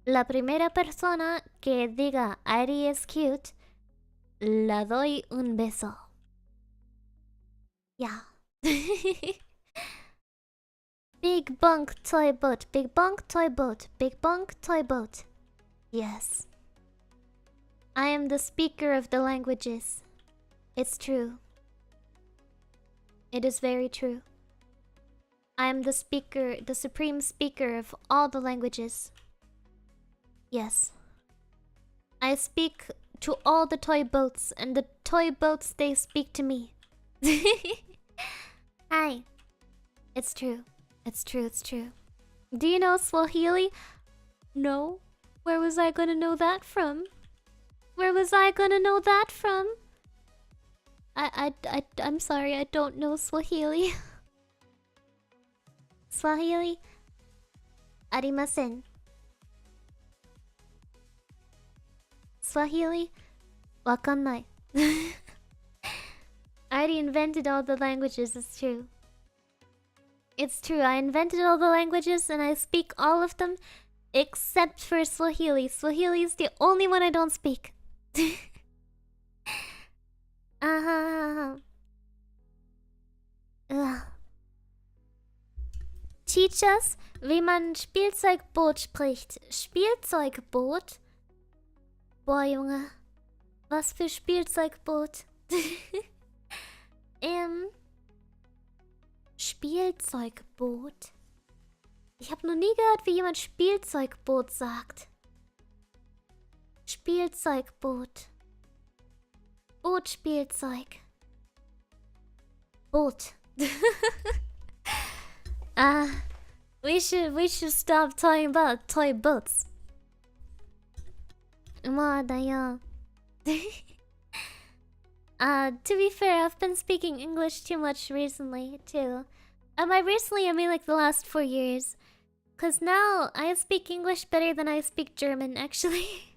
La primera persona que diga ID is cute, la doy un beso. Yeah. Big bunk toy boat. Big bunk toy boat. Big bunk toy boat. Yes. I am the speaker of the languages. It's true. It is very true. I am the speaker, the supreme speaker of all the languages. Yes. I speak to all the toy boats, and the toy boats, they speak to me. Hi. It's true. It's true. Do you know Swahili? No. Where was I gonna know that from? I'm sorry, I don't know Swahili. Swahili? Arimasen. Swahili? Wakannai. I already invented all the languages, it's true. It's true, I invented all the languages and I speak all of them except for Swahili. Swahili is the only one I don't speak. Teach us, wie man Spielzeugboot spricht. Spielzeugboot? Boah, Junge. Was für Spielzeugboot? Spielzeugboot? Ich habe noch nie gehört, wie jemand Spielzeugboot sagt. Spielzeugboot. Bootspielzeug. Boot. We should stop talking about toy boats. まあだよ。To be fair, I've been speaking English too much recently, too. By recently, I mean like the last 4 years. Cause now, I speak English better than I speak German, actually.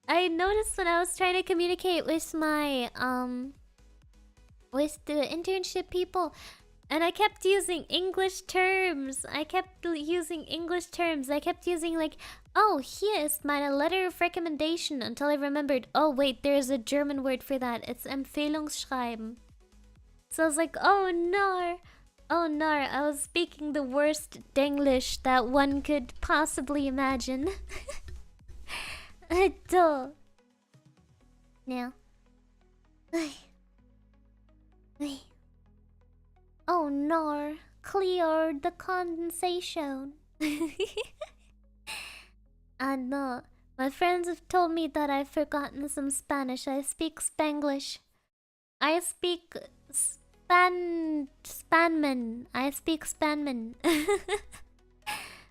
I noticed when I was trying to communicate with my, with the internship people, and I kept using English terms. I kept using like, oh, here is my letter of recommendation, until I remembered, oh wait, there's a German word for that. It's Empfehlungsschreiben. So I was like, oh no. Oh no, I was speaking the worst Denglish that one could possibly imagine. Now. Oh no, clear the condensation. I know. My friends have told me that I've forgotten some Spanish. I speak Spanglish. I speak Spanman. I speak Spanman.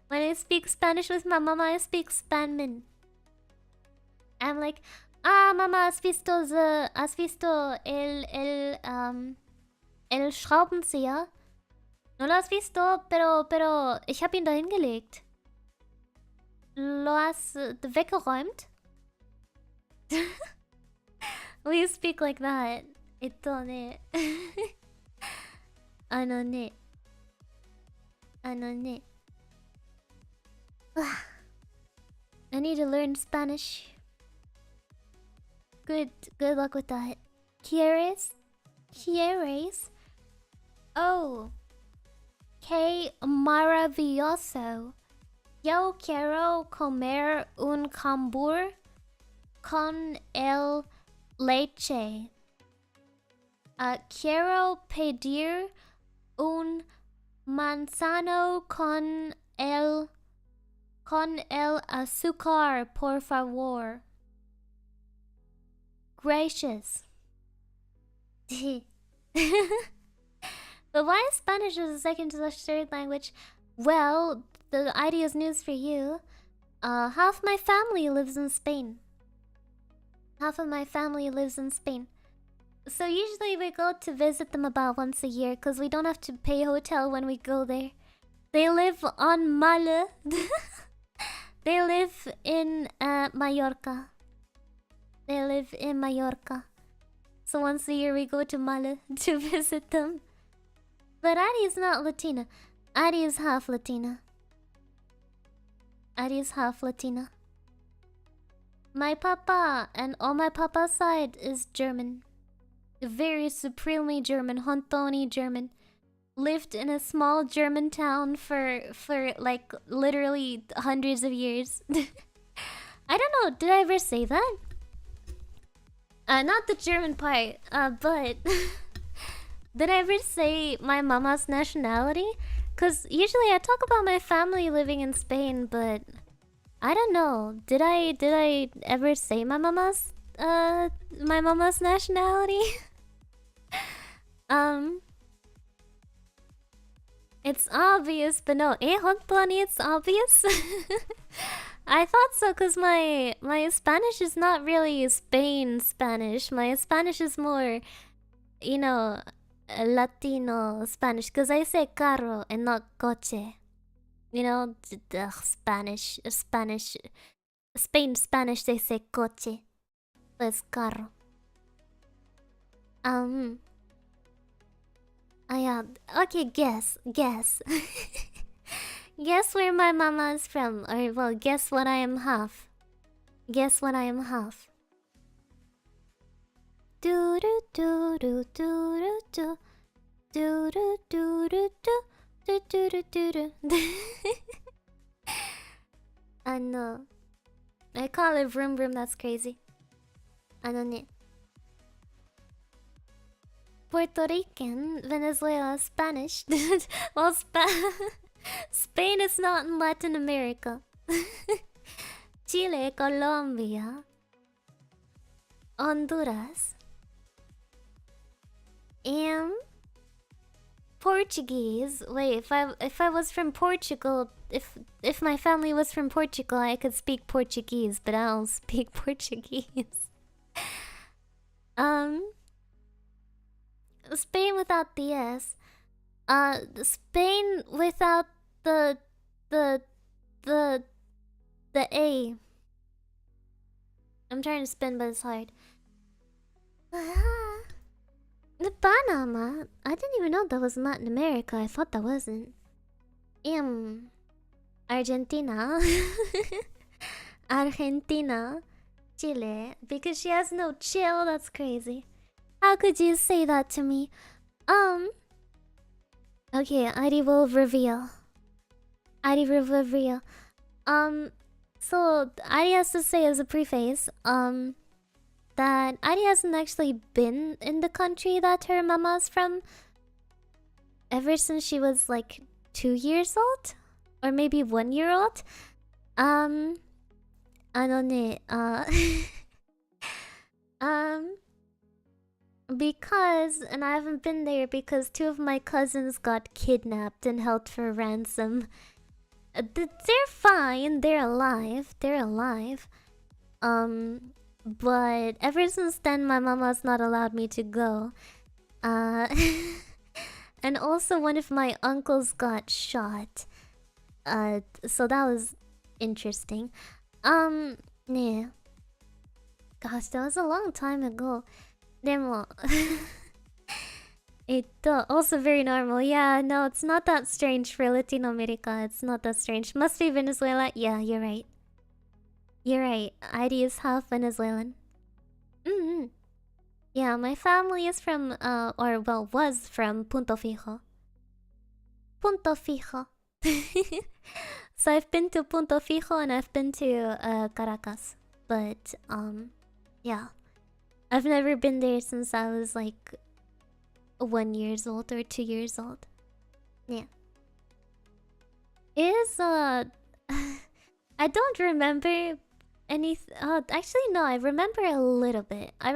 When I speak Spanish with my mama, I speak Spanman. I'm like, mama, has visto el Schraubenzieher? No lo has visto, pero ich hab ihn da hingelegt. Lo has weggeräumt? We speak like that. Ito ne. Ano ne. I need to learn Spanish. Good luck with that. ¿Quieres? Oh. Qué maravilloso. Yo quiero comer un cambur con el leche. Quiero pedir un manzano con el azúcar, por favor. Gracious. But why is Spanish as a second/third language? Well, the idea is news for you. Half my family lives in Spain. So usually we go to visit them about once a year, because we don't have to pay hotel when we go there. They live on Malle. They live in Mallorca. So once a year we go to Malle to visit them. But Addie is not Latina. Addie is half Latina. My papa and on my papa's side is German. Very supremely German, Hontoni German. Lived in a small German town for like literally hundreds of years. I don't know, did I ever say that? Not the German part, but did I ever say my mama's nationality? Cause usually I talk about my family living in Spain, but I don't know. Did I ever say my mama's nationality? It's obvious, but no. Hontoni, it's obvious? I thought so, cause my Spanish is not really Spain Spanish. My Spanish is more, you know, Latino Spanish, cause I say carro and not coche. You know, the Spanish, Spain Spanish, they say coche. So it's carro. Okay, guess. Guess where my mama is from, or well, guess what I am half. Do do do do do do do do do do do. I know. I call it vroom vroom. That's crazy. I don't know. Puerto Rican, Venezuela, Spanish. Well, Spain is not in Latin America. Chile, Colombia, Honduras, Portuguese. Wait, if I was from Portugal, if my family was from Portugal, I could speak Portuguese, but I don't speak Portuguese. Spain without the S. Spain without the the the the A. I'm trying to spin, but it's hard. The Panama? I didn't even know that was Latin America. I thought that wasn't. Argentina. Argentina. Chile. Because she has no chill, that's crazy. How could you say that to me? Okay, Adi will reveal. Adi will reveal. So Adi has to say as a preface, that Adi hasn't actually been in the country that her mama's from ever since she was like 2 years old? Or maybe 1 year old? Because, and I haven't been there because 2 of my cousins got kidnapped and held for ransom. They're fine, they're alive, but ever since then my mama's not allowed me to go. And also one of my uncles got shot. So that was interesting. Yeah. Gosh, that was a long time ago. Demo. Also very normal. Yeah, no, it's not that strange for Latino America. It's not that strange. Must be Venezuela. Yeah, you're right. You're right. ID is half Venezuelan. Yeah, my family is from, was from Punto Fijo. Punto Fijo. So I've been to Punto Fijo and I've been to Caracas. But, yeah. I've never been there since I was like 1 years old or 2 years old. Yeah. I don't remember any. Actually, no. I remember a little bit. I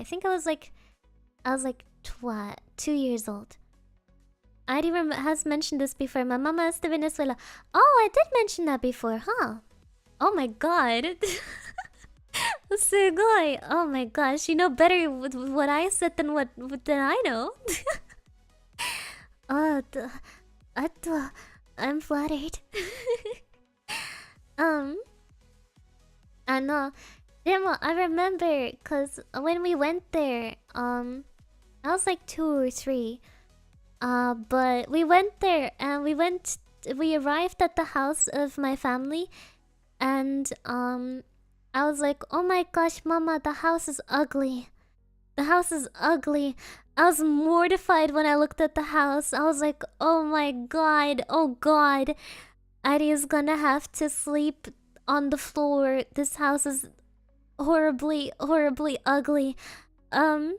think I was like 2 years old. I already has mentioned this before. My mama is to Venezuela. Oh, I did mention that before, huh? Oh my god. Sugoi. Oh my gosh, you know better with what I said than I know. I'm flattered. I know. I remember because when we went there, I was like 2 or 3. But we went there and we arrived at the house of my family, and I was like, oh my gosh, mama, the house is ugly. The house is ugly. I was mortified when I looked at the house. I was like, oh my god, oh god. Adi is gonna have to sleep on the floor. This house is horribly, horribly ugly. And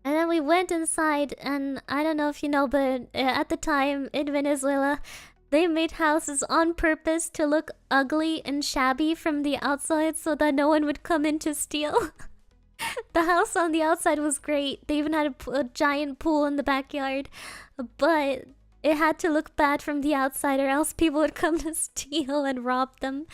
then we went inside, and I don't know if you know, but at the time in Venezuela, they made houses on purpose to look ugly and shabby from the outside so that no one would come in to steal. The house on the outside was great. They even had a giant pool in the backyard. But it had to look bad from the outside or else people would come to steal and rob them.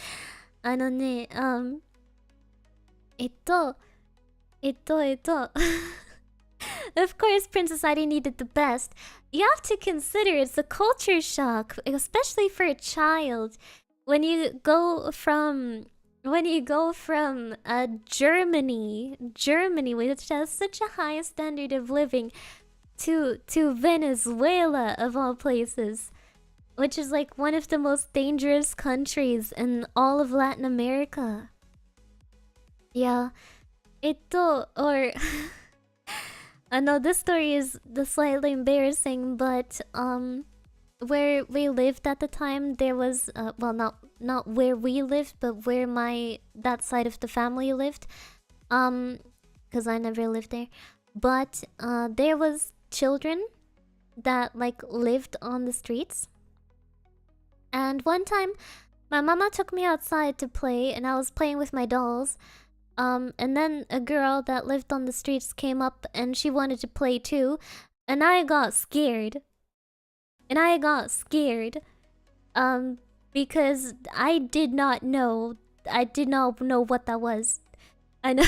Of course, Princess Ivy needed the best. You have to consider it's a culture shock, especially for a child. When you go from Germany, which has such a high standard of living, to Venezuela of all places, which is like one of the most dangerous countries in all of Latin America. Yeah, I know this story is slightly embarrassing, but where we lived at the time, there was not where we lived, but where that side of the family lived, because I never lived there. But there was children that like lived on the streets, and one time my mama took me outside to play, and I was playing with my dolls. And then a girl that lived on the streets came up and she wanted to play too. And I got scared. Because I did not know. I did not know what that was. I know,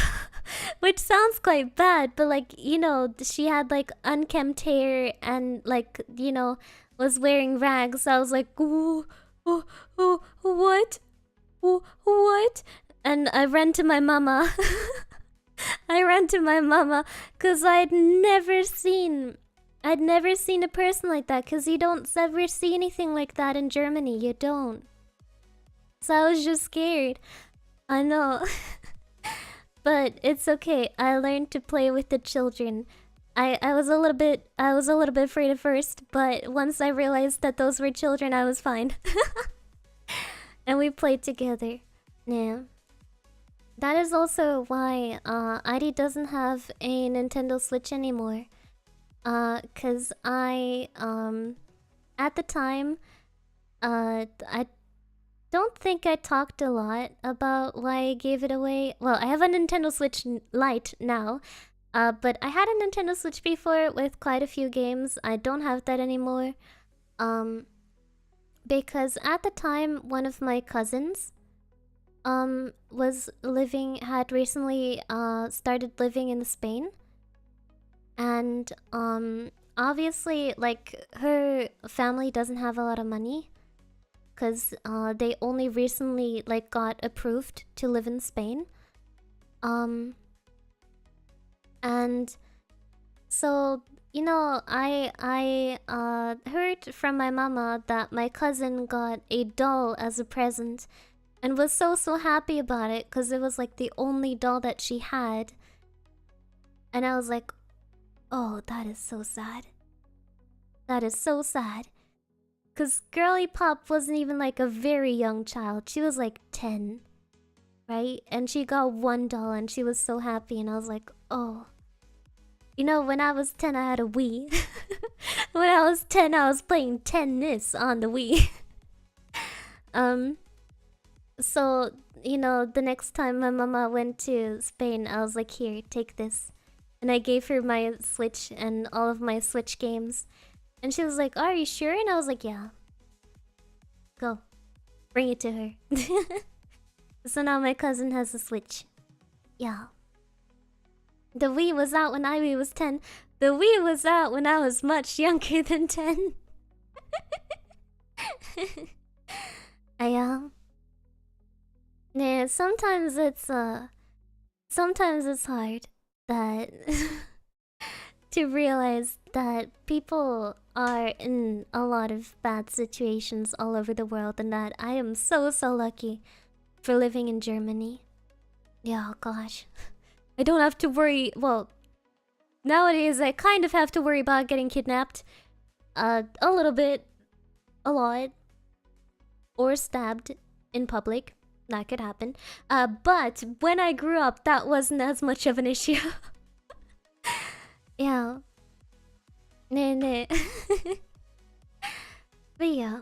which sounds quite bad, but like, you know, she had like unkempt hair and like, you know, was wearing rags. So I was like, ooh, oh, oh, what? Oh, what? And I ran to my mama. I ran to my mama because I'd never seen a person like that, because you don't ever see anything like that in Germany. You don't. So I was just scared. I know. But it's okay. I learned to play with the children. I was a little bit afraid at first, but once I realized that those were children, I was fine. And we played together. Yeah. That is also why Adi doesn't have a Nintendo Switch anymore. Cause I at the time I don't think I talked a lot about why I gave it away. Well, I have a Nintendo Switch Lite now. But I had a Nintendo Switch before with quite a few games. I don't have that anymore. Because at the time, one of my cousins had recently started living in Spain. And obviously, like, her family doesn't have a lot of money, because they only recently like got approved to live in Spain. And so, you know, I heard from my mama that my cousin got a doll as a present and was so happy about it, because it was like the only doll that she had. And I was like, oh, that is so sad. That is so sad. Because Girly Pop wasn't even like a very young child. She was like 10. Right? And she got one doll and she was so happy. And I was like, oh. You know, when I was 10, I had a Wii. When I was 10, I was playing tennis on the Wii. So, you know, the next time my mama went to Spain, I was like, here, take this. And I gave her my Switch and all of my Switch games. And she was like, are you sure? And I was like, yeah. Go. Bring it to her. So now my cousin has a Switch. Yeah. The Wii was out when I was 10. The Wii was out when I was much younger than 10. Yeah, sometimes it's hard that to realize that people are in a lot of bad situations all over the world, and that I am so lucky for living in Germany. Yeah, gosh. I don't have to worry. Well, nowadays I kind of have to worry about getting kidnapped. A little bit. A lot. Or stabbed in public. That could happen. But when I grew up, that wasn't as much of an issue. Yeah. Nah. But yeah.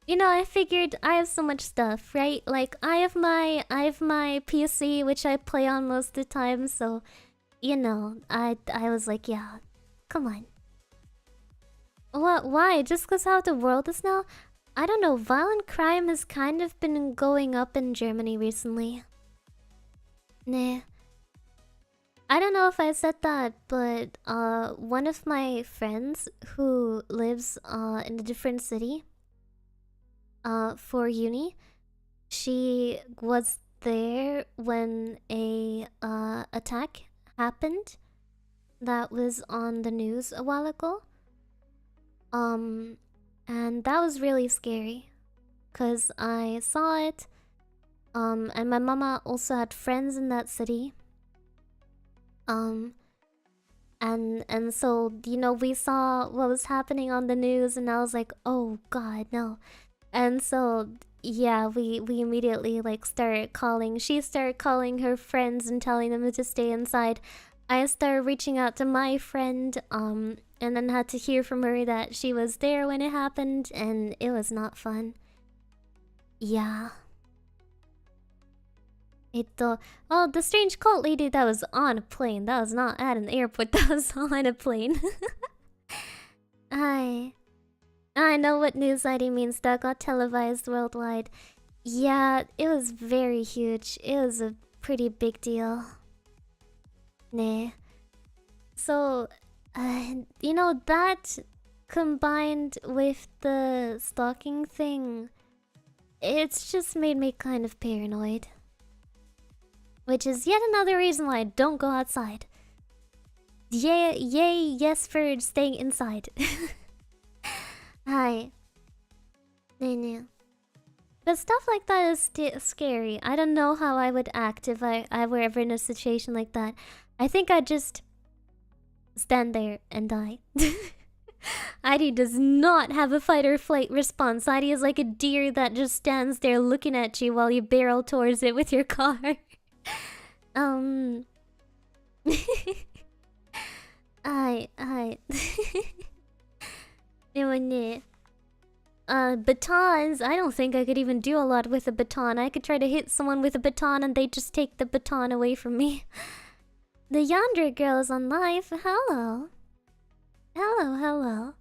You know, I figured I have so much stuff, right? Like, I have my PC, which I play on most of the time, so, you know, I was like, yeah, come on. What? Why? Just because how the world is now? I don't know, violent crime has kind of been going up in Germany recently. Nah. I don't know if I said that, but one of my friends who lives in a different city for uni, she was there when a attack happened that was on the news a while ago. And that was really scary, cause I saw it. And my mama also had friends in that city. And so, you know, we saw what was happening on the news, and I was like, oh god, no. And so, yeah, we immediately like she started calling her friends and telling them to stay inside. I started reaching out to my friend, and then had to hear from her that she was there when it happened, and it was not fun. Yeah. Oh, the strange cult lady that was on a plane. That was not at an airport, that was on a plane. I know what news ID means. That got televised worldwide. Yeah, it was very huge. It was a pretty big deal. Nah. So, you know, that combined with the stalking thing, it's just made me kind of paranoid. Which is yet another reason why I don't go outside. Yay, yes for staying inside. Hi. No. But stuff like that is scary. I don't know how I would act if I were ever in a situation like that. I think I'd just stand there and die. Heidi does not have a fight or flight response. Heidi is like a deer that just stands there looking at you while you barrel towards it with your car. Batons. I don't think I could even do a lot with a baton. I could try to hit someone with a baton and they just take the baton away from me. The Yandere girl is on live. Hello. Hello.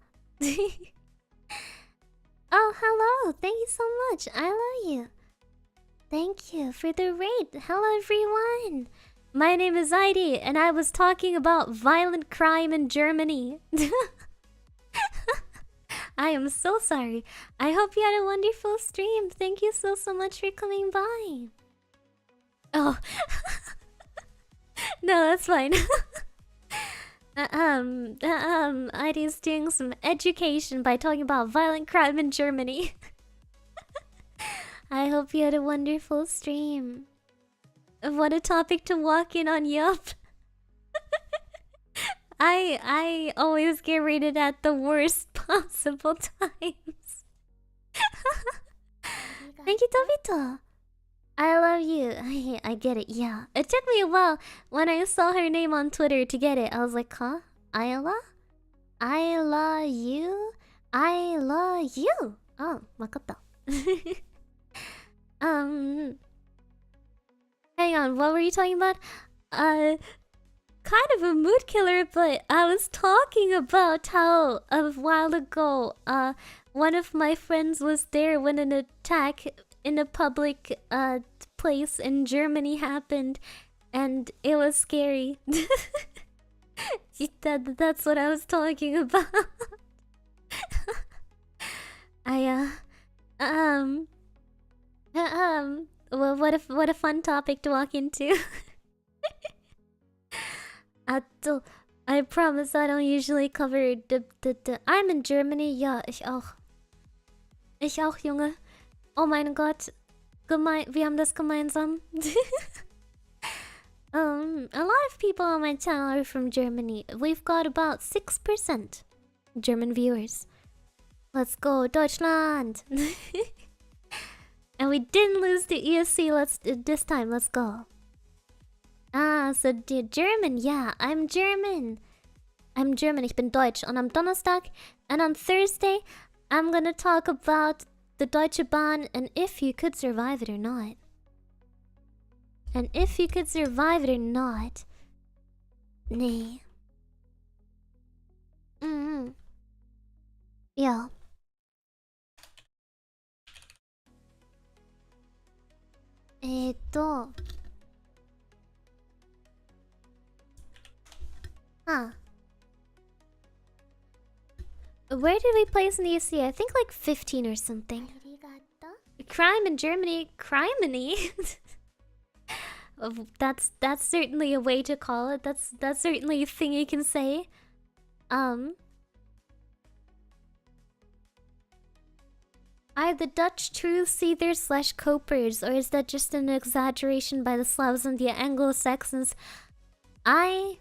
Oh, hello. Thank you so much. I love you. Thank you for the raid. Hello, everyone. My name is Heidi, and I was talking about violent crime in Germany. I am so sorry. I hope you had a wonderful stream. Thank you so much for coming by. Oh. No, that's fine. Heidi's doing some education by talking about violent crime in Germany. I hope you had a wonderful stream. What a topic to walk in on, yup. I always get rated at the worst possible times. Thank you, Tabito. I love you. I get it, yeah. It took me a while when I saw her name on Twitter to get it. I was like, huh? Ayla? Ayla you? Ayla you? Oh, makata. Hang on, what were you talking about? Kind of a mood killer, but I was talking about how a while ago, one of my friends was there when an attack in a public place in Germany happened, and it was scary. That's what I was talking about. Well, what a fun topic to walk into. I promise I don't usually cover the I'm in Germany, ja, ich auch. Ich auch, Junge. Oh mein Gott. Wir haben das gemeinsam. A lot of people on my channel are from Germany. We've got about 6% German viewers. Let's go, Deutschland! And we didn't lose the ESC this time, let's go. So German, yeah, I'm German. I'm German, ich bin Deutsch. Und am Donnerstag and on Thursday, I'm gonna talk about the Deutsche Bahn and if you could survive it or not. And if you could survive it or not. Nee. Yeah. Huh. Where did we place in the EC? I think like 15 or something. Crime in Germany. Criminy? That's certainly a way to call it. That's certainly a thing you can say. Are the Dutch true Seethers / Copers, or is that just an exaggeration by the Slavs and the Anglo-Saxons? I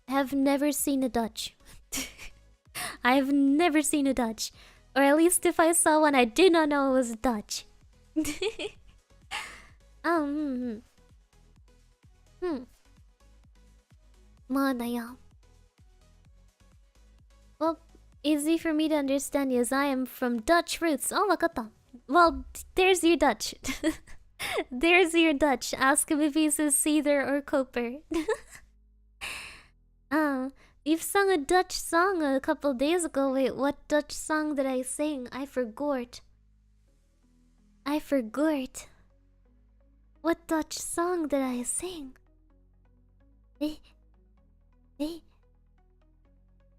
have never seen a Dutch. I have never seen a Dutch. Or at least if I saw one, I did not know it was Dutch. Well, easy for me to understand you as I am from Dutch roots. Oh, wakata. Well, there's your Dutch. There's your Dutch. Ask him if he's a Seether or Coper. You've sung a Dutch song a couple days ago. Wait, what Dutch song did I sing? I forgot. I forgot. What Dutch song did I sing? Eh?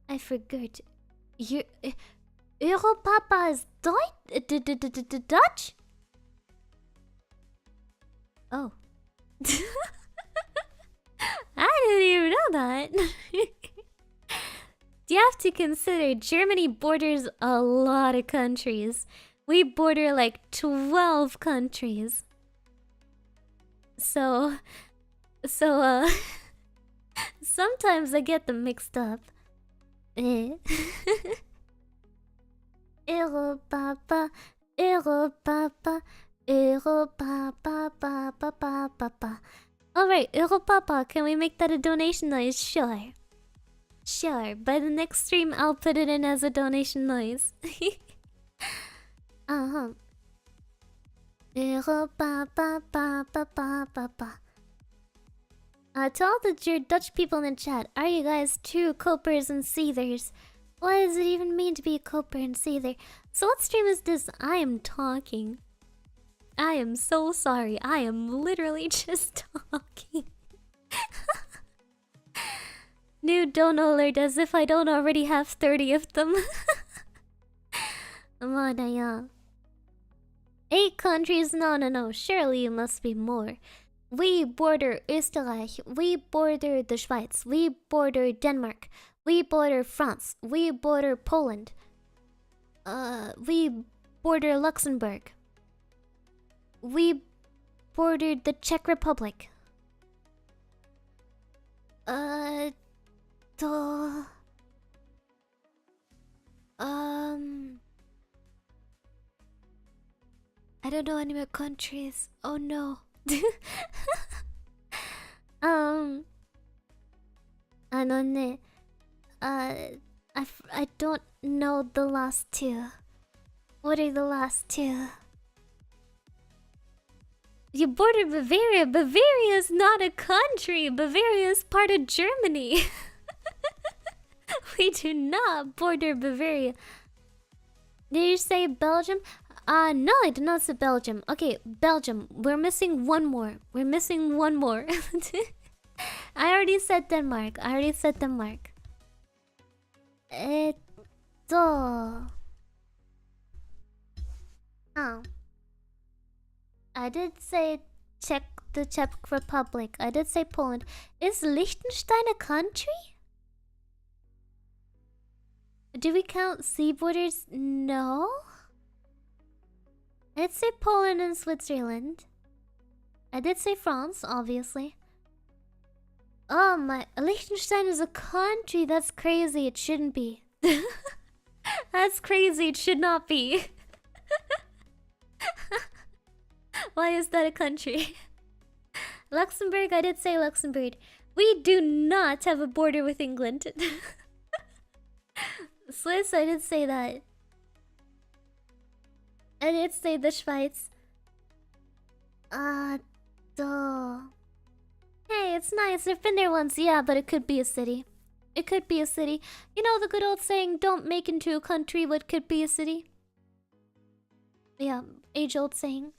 I forgot. Europapa is Dutch? Oh. I didn't even know that. You have to consider Germany borders a lot of countries. We border like 12 countries. So sometimes I get them mixed up. Europapa, Europapa, Europapa. Alright, Europapa, can we make that a donation noise? Sure. Sure, by the next stream I'll put it in as a donation noise. To all the Dutch people in the chat, are you guys true copers and seethers? What does it even mean to be a coper and seether? So what stream is this? I am talking. I am so sorry. I am literally just talking. New dono alert as if I don't already have 30 of them. 8 countries? No. Surely you must be more. We border Österreich. We border the Schweiz. We border Denmark. We border France. We border Poland. We border Luxembourg. We bordered the Czech Republic. I don't know any more countries. Oh no. I don't know the last two. What are the last two? You border Bavaria. Bavaria is not a country. Bavaria is part of Germany. We do not border Bavaria. Did you say Belgium? No, I did not say Belgium. Okay, Belgium. We're missing one more. I already said Denmark. Oh. I did say the Czech Republic. I did say Poland. Is Liechtenstein a country? Do we count sea borders? No. I did say Poland and Switzerland. I did say France, obviously. Oh my, Liechtenstein is a country. That's crazy. It shouldn't be. That's crazy. It should not be. Why is that a country? Luxembourg, I did say Luxembourg. We do not have a border with England. Swiss, I did say that. I did say the Schweiz. Hey, it's nice. I've been there once, yeah, but it could be a city. You know the good old saying, don't make into a country what could be a city? Yeah, age-old saying.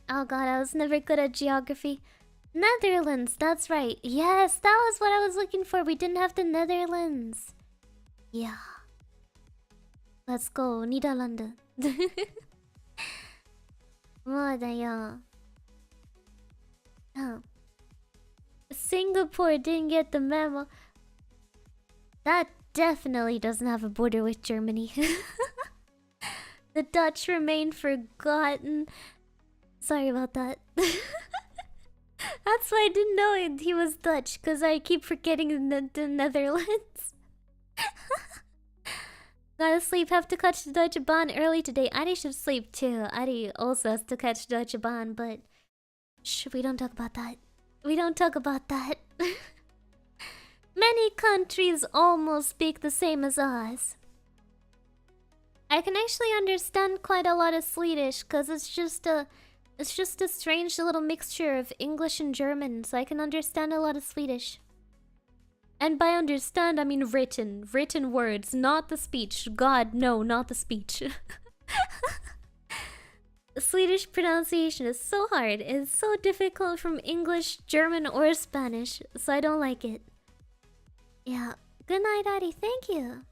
Oh god, I was never good at geography. Netherlands, that's right. Yes, that was what I was looking for. We didn't have the Netherlands. Yeah. Let's go, Nederlanden. Singapore didn't get the memo. That definitely doesn't have a border with Germany. The Dutch remain forgotten. Sorry about that. That's why I didn't know he was Dutch, because I keep forgetting the Netherlands. Gotta sleep, have to catch the Deutsche Bahn early today. Adi should sleep too. Adi also has to catch Deutsche Bahn, but shh, we don't talk about that. Many countries almost speak the same as us. I can actually understand quite a lot of Swedish, cause it's just a strange little mixture of English and German, so I can understand a lot of Swedish. And by understand, I mean written words, not the speech. God, no, not the speech. Swedish pronunciation is so hard. It's so difficult from English, German, or Spanish, so I don't like it. Yeah. Good night, Daddy. Thank you.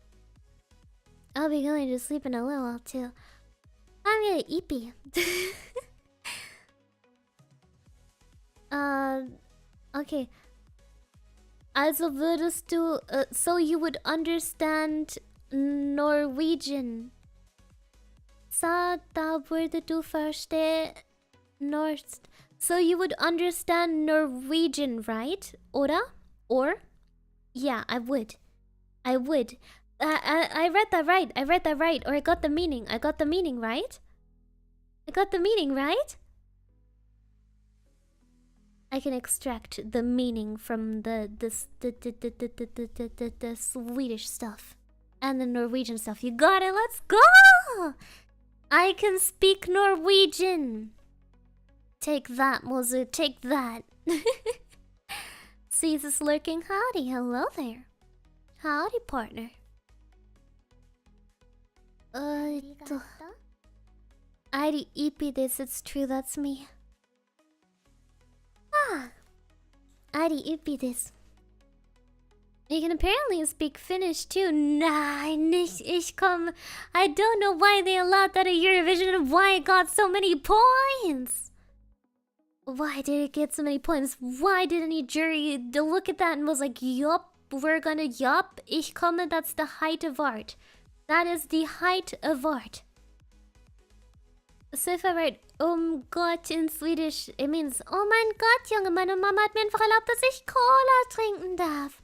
I'll be going to sleep in a little while, too. I'm gonna eepy. Okay. Also würdest du, so you would understand Norwegian. Så da borde du förstå Norsk. So you would understand Norwegian, right? Or? Yeah, I would. I read that right. I read that right. Or I got the meaning. I got the meaning right? I got the meaning right? I can extract the meaning from the Swedish stuff and the Norwegian stuff. You got it. Let's go. I can speak Norwegian. Take that, Mozu. Take that. Sees is lurking. Howdy. Hello there. Howdy, partner. I'd EP this. It's true. That's me. Ari uppi this. You can apparently speak Finnish too. Nah, nicht ich komm. I don't know why they allowed that at Eurovision and why it got so many points. Why did it get so many points? Why did any jury look at that and was like, yup, we're gonna yup, ich komme, that's the height of art. That is the height of art. So if I write Gott in Swedish, it means, oh mein Gott, Junge, meine Mama hat mir einfach erlaubt, dass ich Cola trinken darf.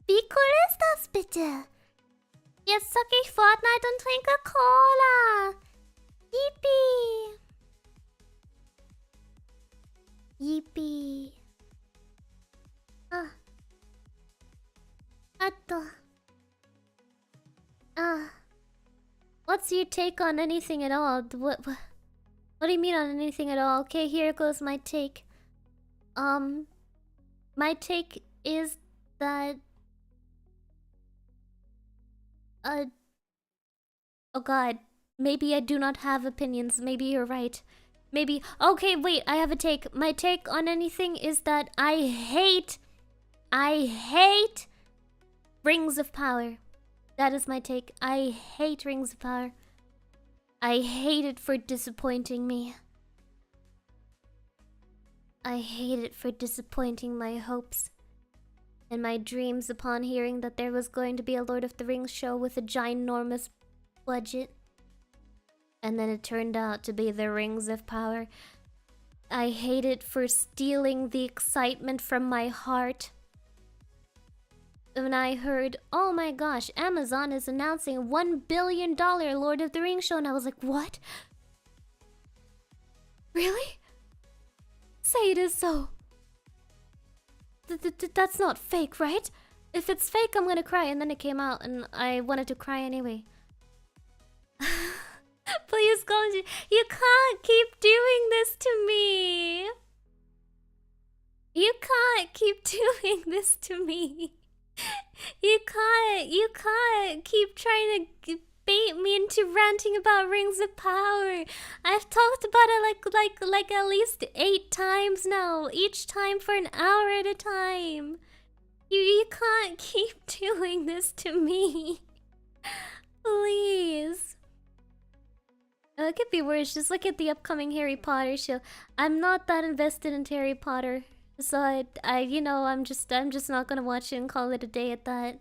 Wie cool ist das bitte? Jetzt zocke ich Fortnite und trinke Cola. Yippie. Yippie. What's your take on anything at all? What do you mean on anything at all? Okay, here goes my take. My take is that... oh god. Maybe I do not have opinions. Maybe you're right. Maybe... Okay, wait, I have a take. My take on anything is that I hate Rings of Power. That is my take. I hate Rings of Power. I hate it for disappointing me. I hate it for disappointing my hopes and my dreams upon hearing that there was going to be a Lord of the Rings show with a ginormous budget. And then it turned out to be the Rings of Power. I hate it for stealing the excitement from my heart. When I heard, oh my gosh, Amazon is announcing a $1 billion Lord of the Rings show, and I was like, what? Really? Say it is so. That's not fake, right? If it's fake, I'm gonna cry. And then it came out, and I wanted to cry anyway. Please, Gonji, you can't keep doing this to me. You can't keep doing this to me. You can't keep trying to bait me into ranting about Rings of Power. I've talked about it like at least 8 times now, each time for an hour at a time. You can't keep doing this to me. Please. Oh, it could be worse. Just look at the upcoming Harry Potter show. I'm not that invested in Harry Potter. So I'm just not gonna watch it and call it a day at that.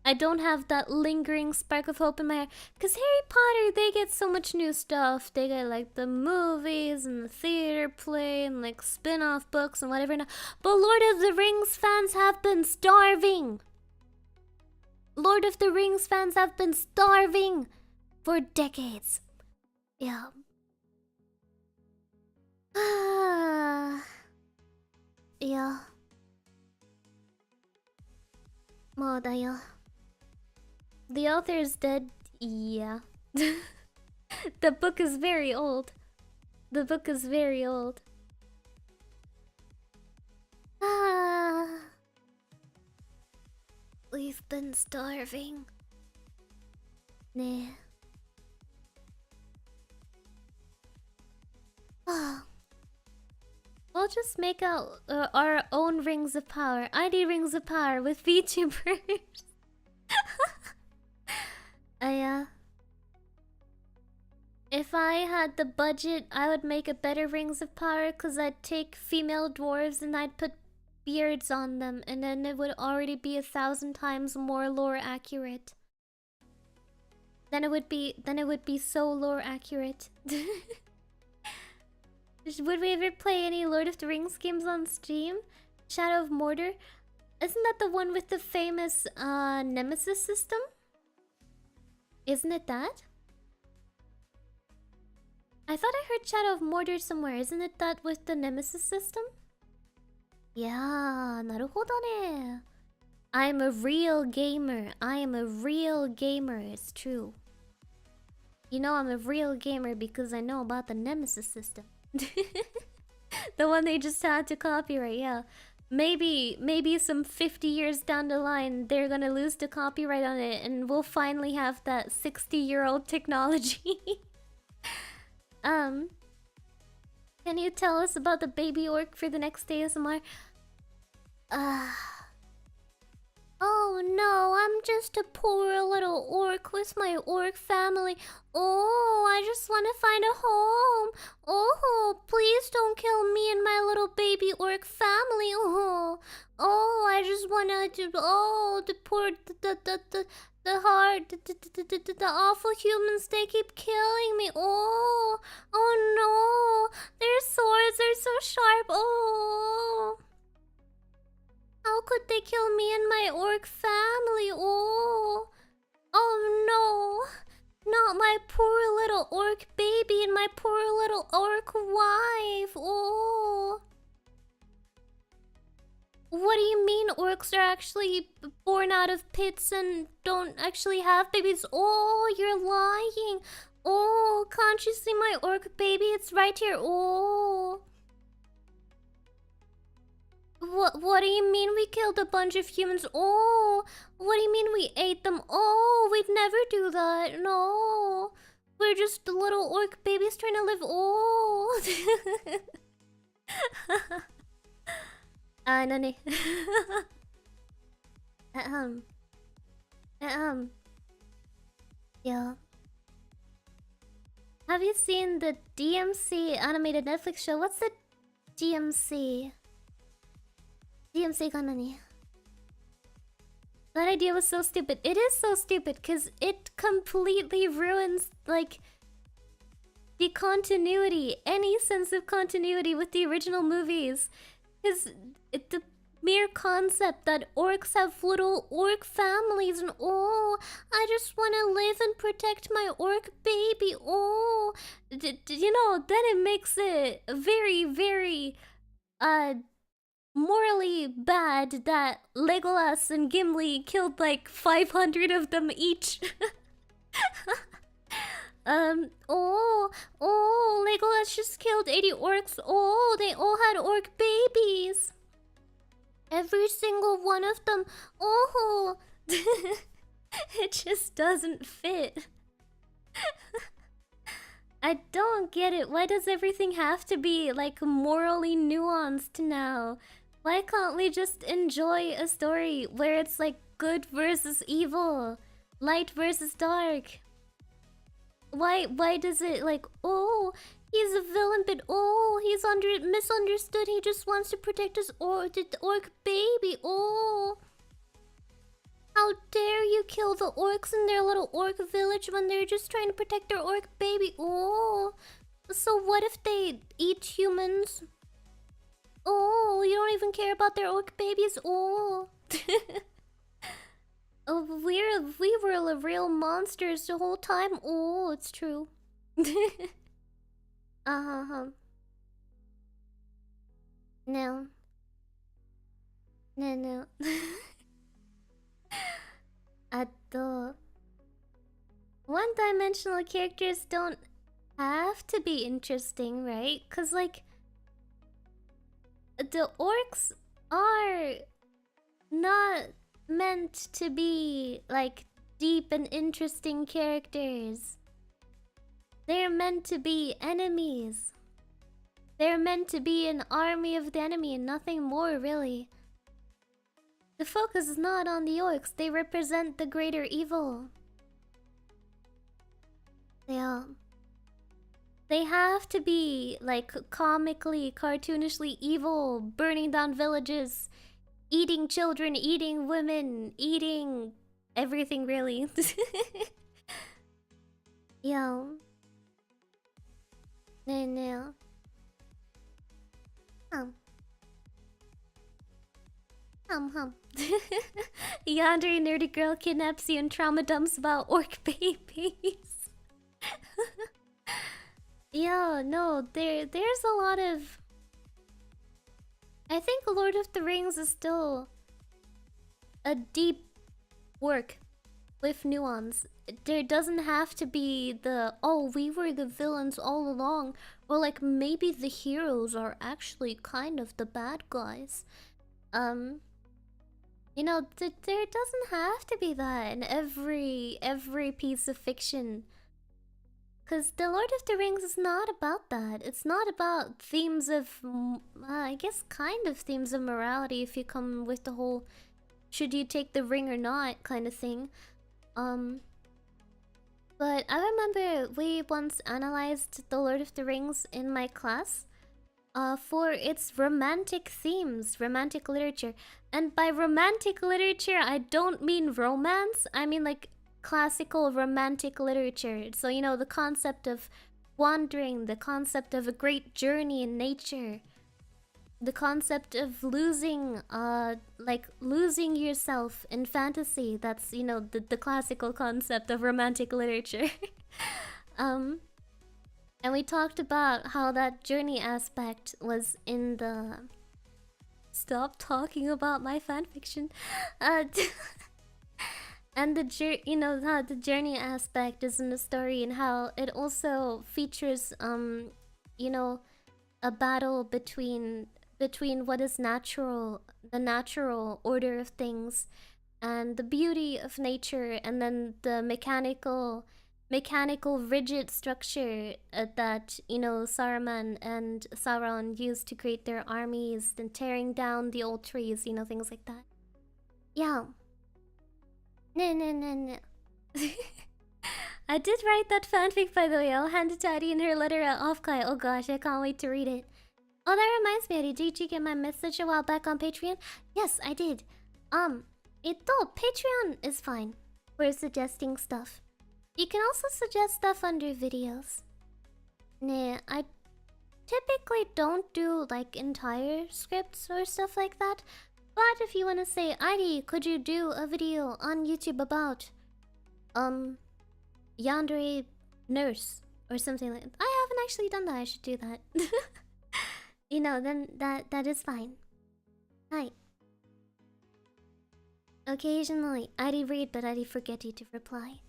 I don't have that lingering spark of hope in my heart. Cause Harry Potter, they get so much new stuff. They get like the movies and the theater play and like spin-off books and whatever. But Lord of the Rings fans have been starving. Lord of the Rings fans have been starving for decades. Yeah. Yeah. もうだよ. The author is dead. Yeah. The book is very old. The book is very old. Ah, we've been starving. Nah. Ah. We'll just make out our own rings of power. ID rings of power with VTubers. If I had the budget, I would make a better rings of power, because I'd take female dwarves and I'd put beards on them, and then it would already be 1,000 times more lore accurate. Then it would be so lore accurate. Would we ever play any Lord of the Rings games on Steam? Shadow of Mordor? Isn't that the one with the famous Nemesis system? Isn't it that? I thought I heard Shadow of Mordor somewhere. Isn't it that with the Nemesis system? Yeah, naruhodo ne. I'm a real gamer. I am a real gamer. It's true. You know I'm a real gamer because I know about the Nemesis system. The one they just had to copyright, yeah. Maybe some 50 years down the line, they're gonna lose the copyright on it and we'll finally have that 60-year-old technology. Can you tell us about the baby orc for the next ASMR? Oh no, I'm just a poor little orc with my orc family. Oh, I just want to find a home. Oh, please don't kill me and my little baby orc family. Oh, I just want to. Oh, the poor, the hard, the awful humans. They keep killing me. Oh no, their swords are so sharp. Oh. How could they kill me and my orc family? Oh no. Not my poor little orc baby and my poor little orc wife. Oh. What do you mean orcs are actually born out of pits and don't actually have babies? Oh, you're lying. Oh, can't you see my orc baby? It's right here. Oh. What do you mean we killed a bunch of humans? Oh, what do you mean we ate them? Oh, we'd never do that. No. We're just the little orc babies trying to live. Oh. Nani. Yeah. Have you seen the DMC animated Netflix show? What's the DMC? DMC ga nani? That idea was so stupid. It is so stupid because it completely ruins, like, the continuity, any sense of continuity with the original movies. Because the mere concept that orcs have little orc families and oh, I just want to live and protect my orc baby. Oh, you know, then it makes it very, very, morally bad that Legolas and Gimli killed like 500 of them each. Oh, Legolas just killed 80 orcs. Oh, they all had orc babies. Every single one of them. Oh, it just doesn't fit. I don't get it. Why does everything have to be like morally nuanced now? Why can't we just enjoy a story where it's like good versus evil, light versus dark? Why does it like, oh, he's a villain, but oh, he's misunderstood. He just wants to protect his orc baby. Oh, how dare you kill the orcs in their little orc village when they're just trying to protect their orc baby? Oh, so what if they eat humans? Oh, you don't even care about their orc babies? Oh. Oh, we were real monsters the whole time. Oh, it's true. No. No. あと one-dimensional characters don't have to be interesting, right? Cause like the orcs are not meant to be like deep and interesting characters. They're meant to be enemies. They're meant to be an army of the enemy and nothing more, really. The focus is not on the orcs. They represent the greater evil. They have to be like comically, cartoonishly evil, burning down villages, eating children, eating women, eating everything, really. Yo. No. Hum. Yandere nerdy girl kidnaps you and trauma dumps about orc babies. Yo, no, there's a lot of... I think Lord of the Rings is still a deep work with nuance. There doesn't have to be the, oh, we were the villains all along, or like maybe the heroes are actually kind of the bad guys. You know, there doesn't have to be that in every piece of fiction. Cause the Lord of the Rings is not about that. It's not about themes of, I guess, kind of themes of morality. If you come with the whole, should you take the ring or not, kind of thing. But I remember we once analyzed the Lord of the Rings in my class, for its romantic themes, romantic literature. And by romantic literature, I don't mean romance. I mean like classical romantic literature. So, you know, the concept of wandering, the concept of a great journey in nature, the concept of losing, like losing yourself in fantasy. That's, you know, the classical concept of romantic literature. And we talked about how that journey aspect was in the... Stop talking about my fanfiction. And the you know, how the journey aspect is in the story, and how it also features, you know, a battle between what is natural, the natural order of things, and the beauty of nature, and then the mechanical rigid structure that, you know, Saruman and Sauron used to create their armies, and tearing down the old trees, you know, things like that. Yeah. No. I did write that fanfic, by the way. I'll hand it to Addie in her letter at Offkai. Oh gosh, I can't wait to read it. Oh, that reminds me, Addie, did you get my message a while back on Patreon? Yes, I did. Patreon is fine for suggesting stuff. You can also suggest stuff under videos. Nah, I typically don't do like entire scripts or stuff like that. But if you want to say, Addie, could you do a video on YouTube about Yandere nurse or something like that? I haven't actually done that. I should do that. You know, then that is fine. Hi. Occasionally, Addie read, but Addie forget you to reply.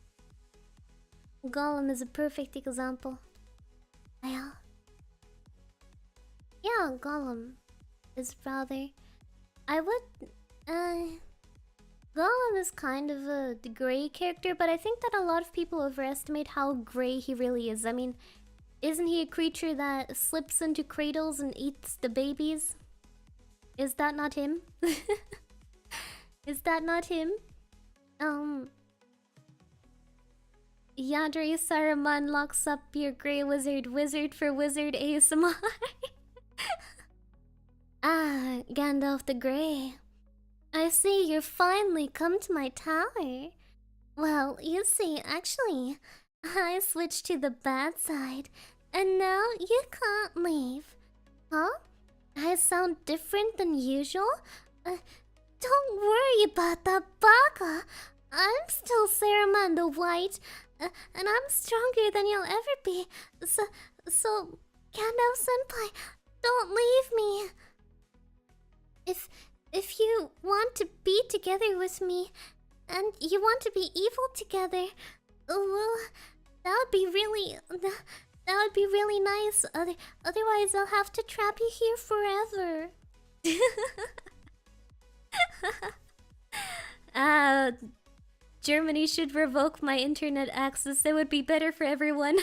Gollum is a perfect example. Yeah, Gollum is rather... I would... Gollum is kind of a gray character, but I think that a lot of people overestimate how gray he really is. I mean, isn't he a creature that slips into cradles and eats the babies? Is that not him? Is that not him? Yandere Saruman locks up your grey wizard for wizard ASMR. Ah, Gandalf the Grey. I see you're finally come to my tower. Well, you see, actually, I switched to the bad side, and now you can't leave. Huh? I sound different than usual? Don't worry about that, Baka. I'm still Saruman the White, and I'm stronger than you'll ever be. So, Gandalf-senpai, don't leave me. If you want to be together with me, and you want to be evil together, well, that would be really... That would be really nice. Otherwise, I'll have to trap you here forever. Germany should revoke my internet access. It would be better for everyone.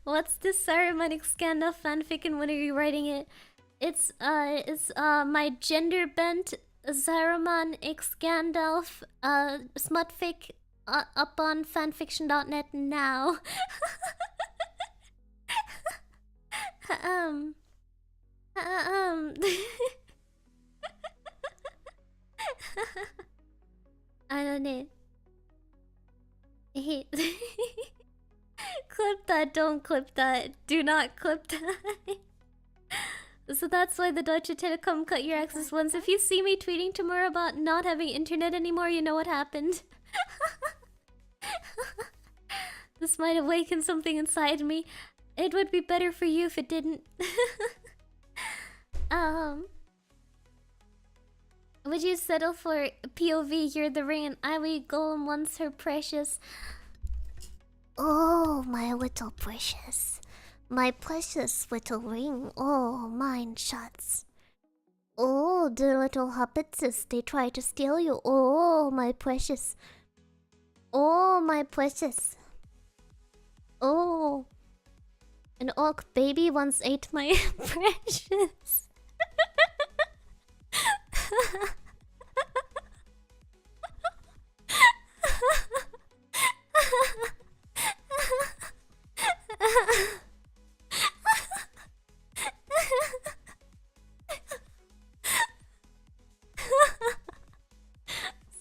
What's this Saruman Scandal fanfic and when are you writing it? It's my gender bent Saruman X Gandalf smutfic up on fanfiction.net now. I don't know. Clip that, don't clip that. Do not clip that. So that's why the Deutsche Telekom cut your access once. If you see me tweeting tomorrow about not having internet anymore, you know what happened. This might awaken something inside me. It would be better for you if it didn't. Would you settle for POV, you're the ring, and I will golem once her precious? Oh, my little precious. My precious little ring. Oh, mine shuts. Oh, the little hobbitses, they try to steal you. Oh, my precious. Oh, my precious. Oh. An orc baby once ate my precious.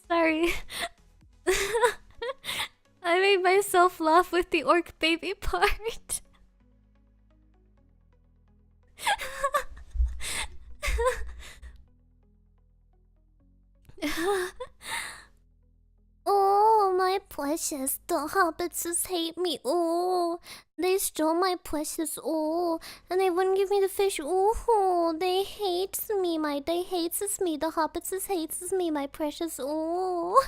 Sorry. I made myself laugh with the orc baby part. Oh, my precious, the hobbitses hate me. Oh, they stole my precious. Oh, and they wouldn't give me the fish. Oh, they hates me. They hates me. The hobbitses hates me. My precious. Oh.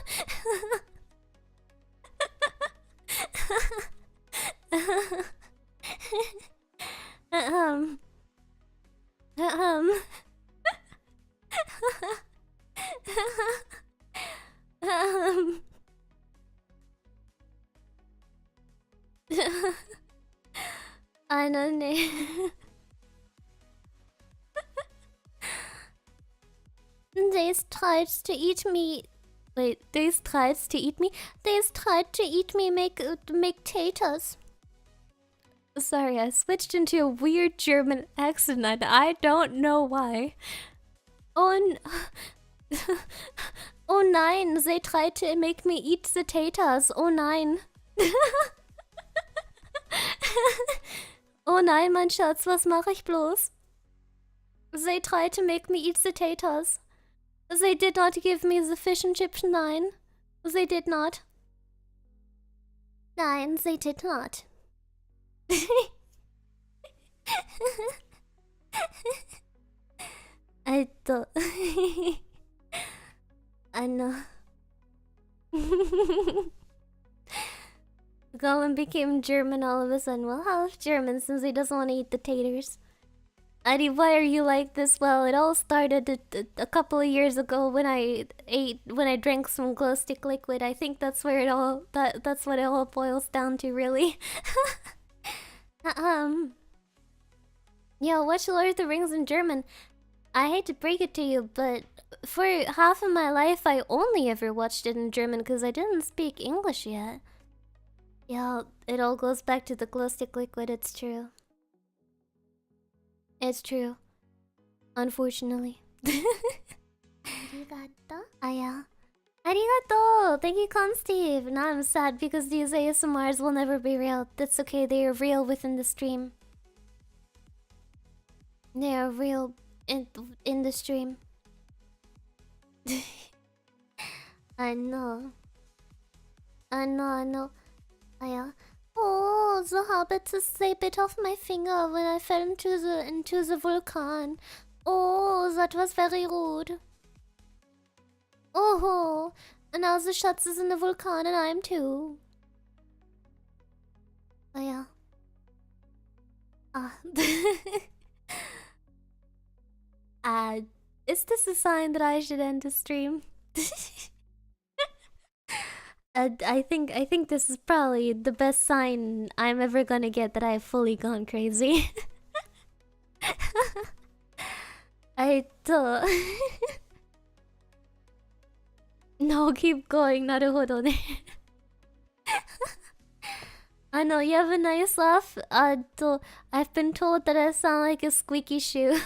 I don't know. They tried to eat me. Wait, they tried to eat me? They tried to eat me, make taters. Sorry, I switched into a weird German accent. I don't know why. Oh, oh nein, they tried to make me eat the taters. Oh nein. Oh nein, mein Schatz, was mache ich bloß? They tried to make me eat the taters. They did not give me the fish and chips, nein. They did not. Nein, they did not. I don't... I know. Gollum became German all of a sudden. Well, half German since he doesn't want to eat the taters. Adi, why are you like this? Well, it all started a couple of years ago when I drank some glow stick liquid. I think that's where it all that's what it all boils down to, really. Yo, watch Lord of the Rings in German. I hate to break it to you, but for half of my life, I only ever watched it in German because I didn't speak English yet. Yeah, it all goes back to the glow stick liquid, it's true. It's true. Unfortunately. Arigato? Yeah. Arigato! Thank you, Consteve! Now I'm sad because these ASMRs will never be real. That's okay, they are real within the stream. They are real in the stream. I know. I know. Yeah. Oh, the hobbits, they bit off my finger when I fell into the volcano. Oh, that was very rude. Oh, and now the Schatz is in the volcano and I am too. Oh yeah. Ah. Is this a sign that I should end the stream? I think this is probably the best sign I'm ever gonna get that I've fully gone crazy. I don't. No, keep going. Naruhodo ne. I know you have a nice laugh. I've been told that I sound like a squeaky shoe.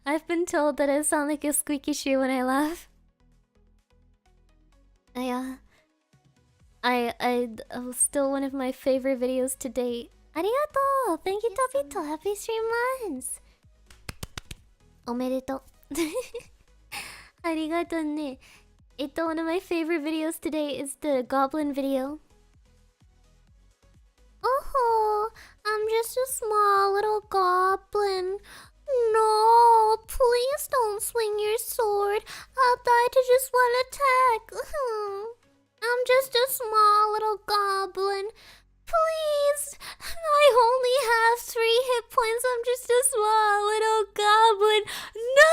I've been told that I sound like a squeaky shoe when I laugh. Still one of my favorite videos to date. Arigato! Thank you, Tobito. Happy 3 months. Omedetou. Arigato ne. One of my favorite videos today is the goblin video. Oh, I'm just a small little goblin. No, please don't swing your sword. I'll die to just one attack. I'm just a small little goblin. Please, I only have 3 hit points. I'm just a small little goblin. No!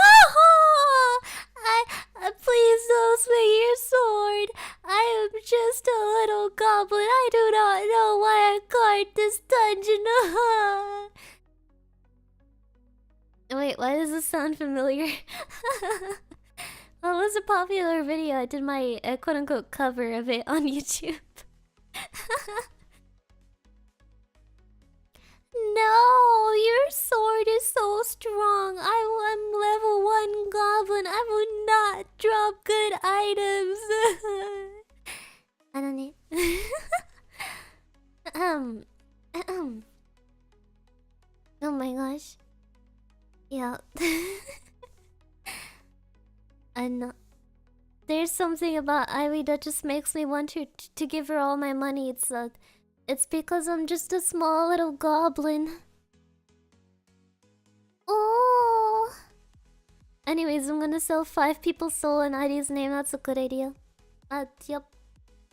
Please don't swing your sword. I am just a little goblin. I do not know why I guard this dungeon. Wait, why does this sound familiar? Well, it was a popular video. I did my quote-unquote cover of it on YouTube. No, your sword is so strong. I am level 1 goblin. I will not drop good items. I don't need. Oh my gosh. Yeah. I know. There's something about Ivy that just makes me want to give her all my money. It's because I'm just a small little goblin. Oh. Anyways, I'm gonna sell 5 people's soul in ID's name. That's a good idea. Yep.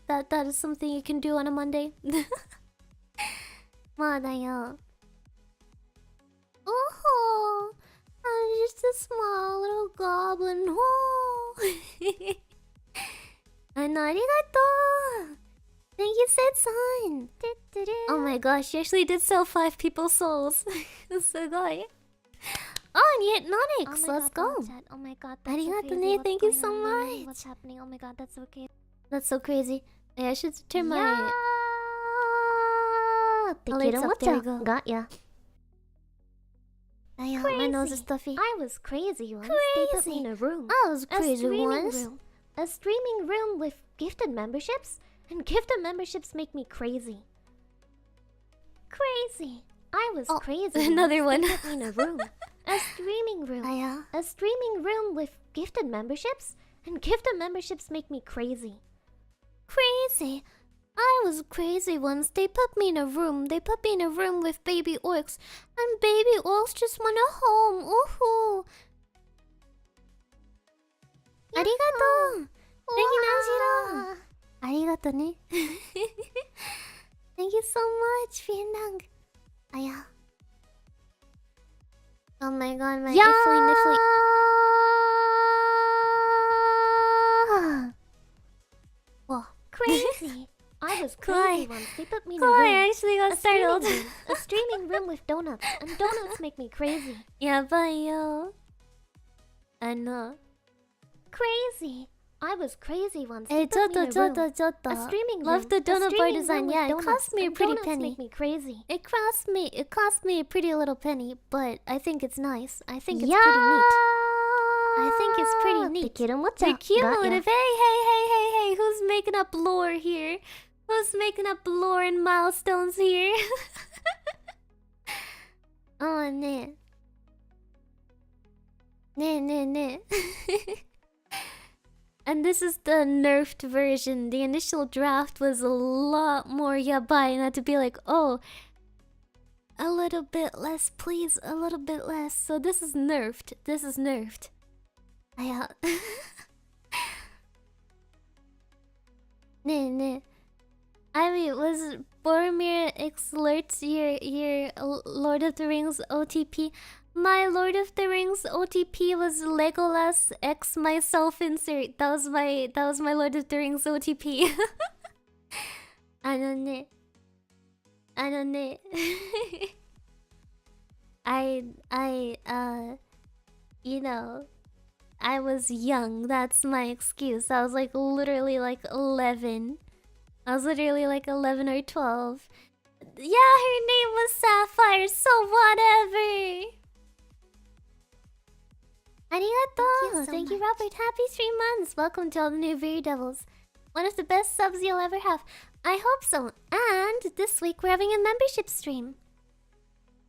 That is something you can do on a Monday. Madaya. Oh. I'm just a small little goblin. Oh. Arigato. Thank you, Setsan. Oh my gosh, you actually did sell 5 people's souls. Sugoi. Oh, and you hit Nonix. Let's go. Oh my god, that's so crazy. Thank you so much. What's happening? Oh my god, that's okay. That's so crazy. Yeah, I should turn my... Lights up. There we go. Got ya. My nose is stuffy.
I was crazy once. They put me in a room.
I was crazy once.
A streaming room with gifted memberships? And gifted memberships make me crazy. Crazy. I was crazy.
Another one.
They put me in a room. A streaming room. A streaming room with gifted memberships? And gifted memberships make me crazy.
Crazy. I was crazy once. They put me in a room. They put me in a room with baby orcs. And baby orcs just want a home. Ooh. Arigato. Thank you, Nanjiro. Arigato ne. Thank you so much, Vielen Dank. Aya. Oh my god, my niffly. Whoa.
Crazy. I was crazy once. They put me in a room.
I actually got startled.
A streaming room with donuts. And donuts make me crazy.
Yeah, bye, yo. I know.
Crazy. I was crazy once.
Hey, Jotto.
A streaming room.
Love the donut bar design. Yeah, it cost me a pretty penny.
Make me crazy.
It cost me a pretty little penny, but I think it's nice. I think it's pretty neat. I think it's pretty neat. The cumulative. Hey. Who's making up lore here? Who's making up lore and milestones here? Oh, ne. And this is the nerfed version. The initial draft was a lot more yabai, and I had to be like, oh, a little bit less, please, a little bit less. So this is nerfed. This is nerfed. I Ne. I mean, was Boromir Xlurts your Lord of the Rings OTP? My Lord of the Rings OTP was Legolas X myself insert. That was my Lord of the Rings OTP. I don't know. You know, I was young. That's my excuse. I was like literally like 11. I was literally like 11 or 12. Yeah, her name was Sapphire, so whatever. Arigato! Thank you, Robert. Happy 3 months. Welcome to all the new Viridevils. One of the best subs you'll ever have. I hope so. And this week we're having a membership stream.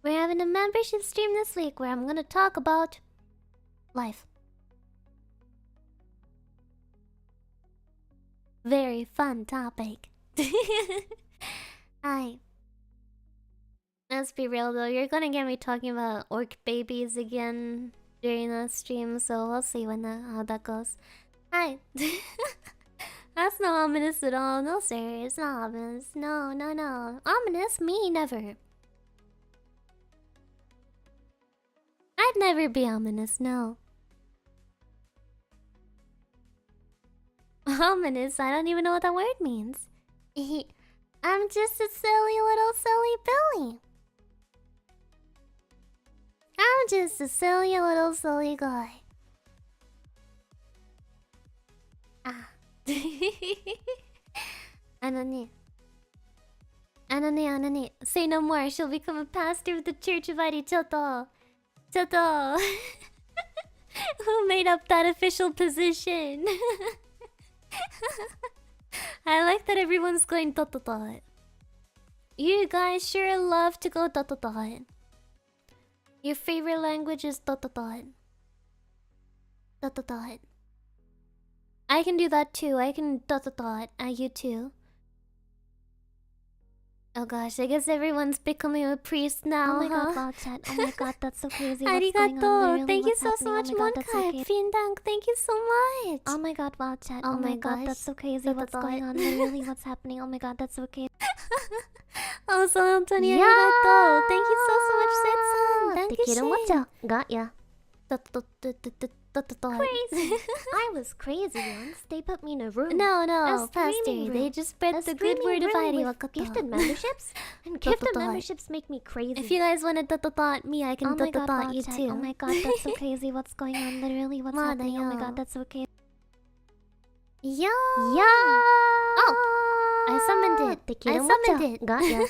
We're having a membership stream this week where I'm gonna talk about life. Very fun topic. Let's be real though, you're gonna get me talking about orc babies again during that stream, so we'll see how that goes. Hi. That's not ominous at all. No sir, it's not ominous. No. Ominous? Me? Never. I'd never be ominous, no. Ominous? I don't even know what that word means. I'm just a silly little silly Billy. I'm just a silly little silly guy. Ah. あのね Say no more. She'll become a pastor of the Church of ID. ちょっと Who made up that official position? I like that everyone's going dot. You guys sure love to go dot. Your favorite language is dot. I can do that too. I can dot at you too. Oh gosh, I guess everyone's becoming a priest now.
Oh my god, wow, chat. Oh my god, that's so crazy. What's going on? Literally,
Thank you
what's
so much,
happening? Oh my god, that's so
Monkai. Vielen Dank. Thank you so much.
Oh my god, wow, chat.
Oh
Oh my
my
god,
gosh.
that's so crazy. What's going on? Literally, what's happening? Oh my god, that's so crazy.
Oh, so Antonio,
Yeah.
arigato. Thank you so much, Setsun. Thank you,
Tequila mocha. Got ya.
Crazy.
I was crazy once. They put me in a room.
No,
A
Pastor.
streaming room.
They just spread
A
the good
streaming
word of
room
ID.
with gifted memberships? And gifted
Dot.
memberships make me crazy.
If you guys want to dot me, I can
Oh my god, wow,
you
chat.
too.
Oh my god, that's so crazy. What's going on? Literally, what's
Mada
happening? Oh my
yo.
god, that's so crazy.
Yeah.
Oh!
I summoned it.
Tequila
I summoned
mocha.
it.
Got ya.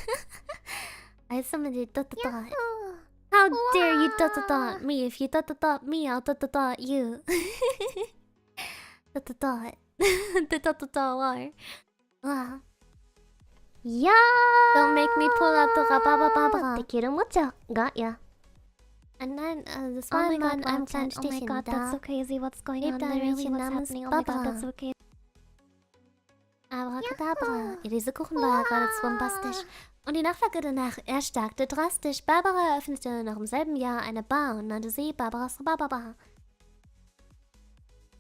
I summoned it. Dot. How dare you dot me? If you dot me, I'll dot you. Dot. The dot war. Wow.
Yeah!
Don't make me pull out the rababa.
Tequila mocha. Got ya.
And then the
Oh my
small
god,
man, I'm
chat. Oh my god, that's so crazy. What's going on?
Ita
Literally, what's
Richinamus
happening? Oh my god, that's
Baba.
so crazy.
Abracadabra. Risikochen war bombastisch. Und die nachfolgende Nacht erstarkte drastisch. Barbara eröffnete noch im selben Jahr eine Bar und nannte sie Barbaras Rababa.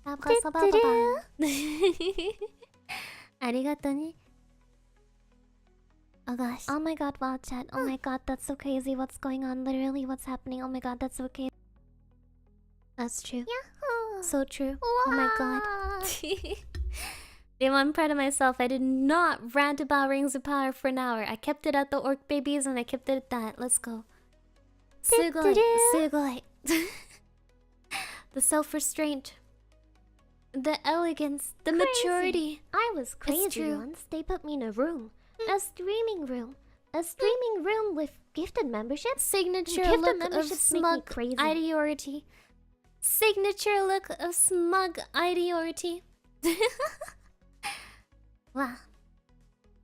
Barbaras Rababa. Arigato ne. Oh gosh.
Oh my god, wow, chat. Oh my god, that's so crazy. What's going on? Literally, what's happening? Oh my god, that's so crazy.
That's true.
Yahoo!
So true. Oh my god. Damn, I'm proud of myself. I did not rant about Rings of Power for an hour. I kept it at the orc babies and I kept it at that. Let's go. Sugoi. The self-restraint. The elegance. The maturity.
I was crazy
true.
once. They put me in a room. A streaming room. A streaming room with gifted memberships?
Signature
Gifted
look of
memberships make me
smug
crazy.
ideority. Signature look of smug ideority. Wow.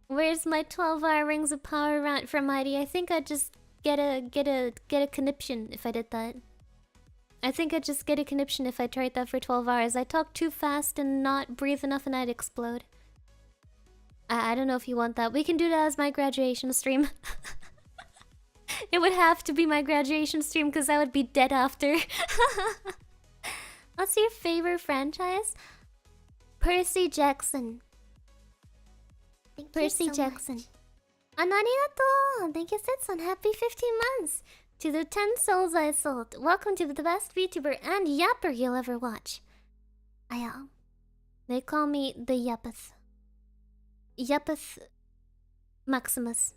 Where's my 12-hour Rings of Power rant from Heidi? I think I'd just get a conniption if I did that. I think I'd just get a conniption if I tried that for 12 hours. I talk too fast and not breathe enough and I'd explode. I don't know if you want that. We can do that as my graduation stream. It would have to be my graduation stream because I would be dead after. What's your favorite franchise? Percy Jackson. Percy Jackson. Anarigato! Thank you, Setsun. Happy 15 months! To the 10 souls I sold. Welcome to the best VTuber and yapper you'll ever watch. They call me the Yappeth. Yappeth Maximus.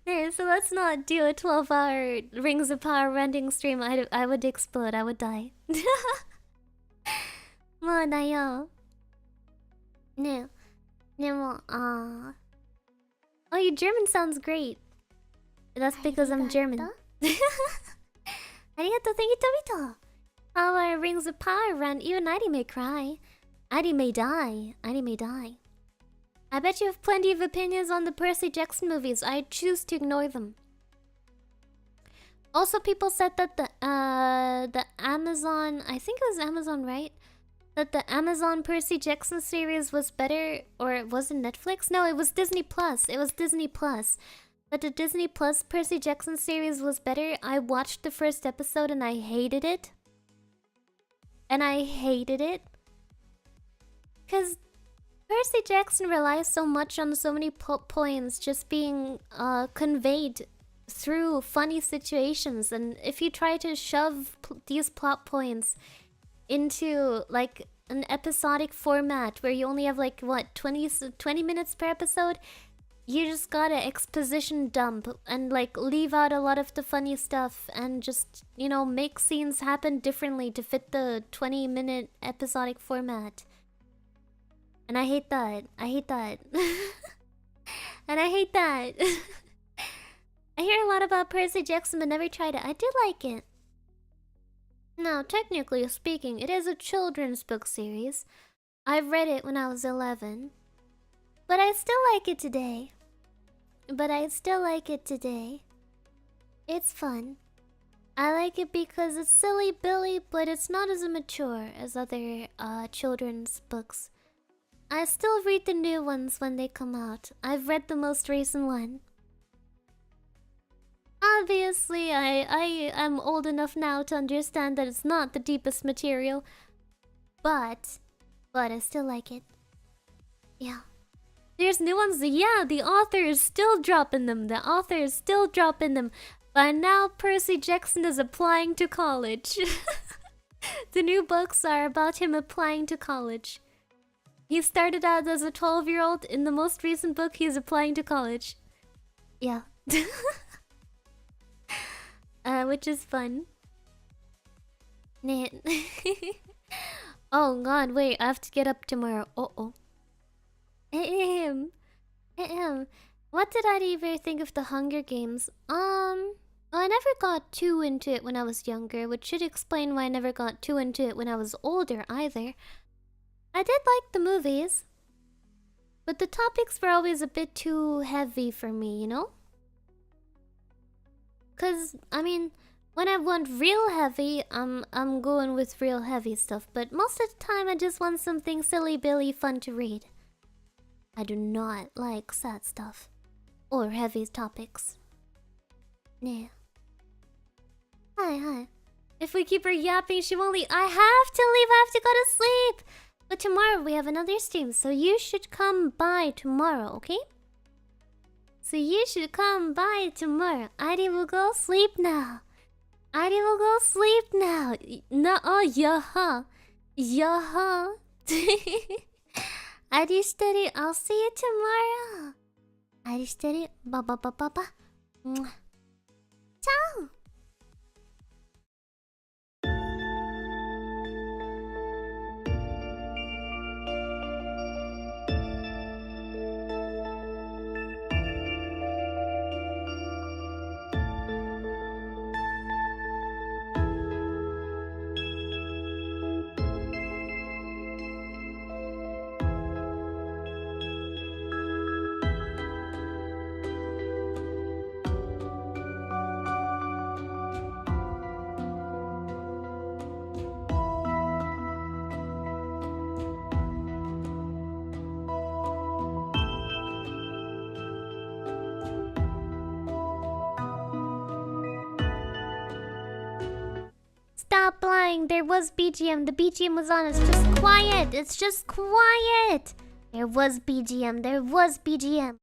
There, so let's not do a 12-hour Rings of Power rending stream. I would explode. I would die. Mo da yo. No. Oh, your German sounds great. That's because I'm German. Arigato, thank you, Tobito. How our Rings of Power run, even Adi may cry. Adi may die. I bet you have plenty of opinions on the Percy Jackson movies. I choose to ignore them. Also, people said that the Amazon, I think it was Amazon, right? That the Amazon Percy Jackson series was better, or was it Netflix? No, it was Disney Plus. It was Disney Plus. But the Disney Plus Percy Jackson series was better. I watched the first episode and I hated it. Because Percy Jackson relies so much on so many plot points just being conveyed through funny situations. And if you try to shove these plot points into like an episodic format where you only have like what 20 minutes per episode, you just gotta exposition dump and like leave out a lot of the funny stuff and just, you know, make scenes happen differently to fit the 20-minute episodic format. And I hate that. And I hate that. I hear a lot about Percy Jackson but never tried it. I do like it. Now, technically speaking, it is a children's book series. I've read it when I was 11. But I still like it today. It's fun. I like it because it's silly Billy, but it's not as immature as other children's books. I still read the new ones when they come out. I've read the most recent one. Obviously, I am old enough now to understand that it's not the deepest material. But I still like it. Yeah. There's new ones. Yeah, the author is still dropping them. By now, Percy Jackson is applying to college. The new books are about him applying to college. He started out as a 12-year-old. In the most recent book, he's applying to college. Yeah. Which is fun. Oh god, wait, I have to get up tomorrow. Uh-oh. What did I even think of the Hunger Games? Well, I never got too into it when I was younger, which should explain why I never got too into it when I was older either. I did like the movies, but the topics were always a bit too heavy for me, you know? Cause, I mean, when I want real heavy, I'm going with real heavy stuff, but most of the time I just want something silly billy fun to read. I do not like sad stuff or heavy topics. Nah. Hi. If we keep her yapping, she won't leave. I have to leave. I have to go to sleep. But tomorrow we have another stream, so you should come by tomorrow, okay? Adi will go sleep now. No, oh, yaha. Adi steady. I'll see you tomorrow. Adi steady. Ba. Ciao. stop lying. There was BGM. The BGM was on. It's just quiet. It's just quiet. There was BGM. There was BGM.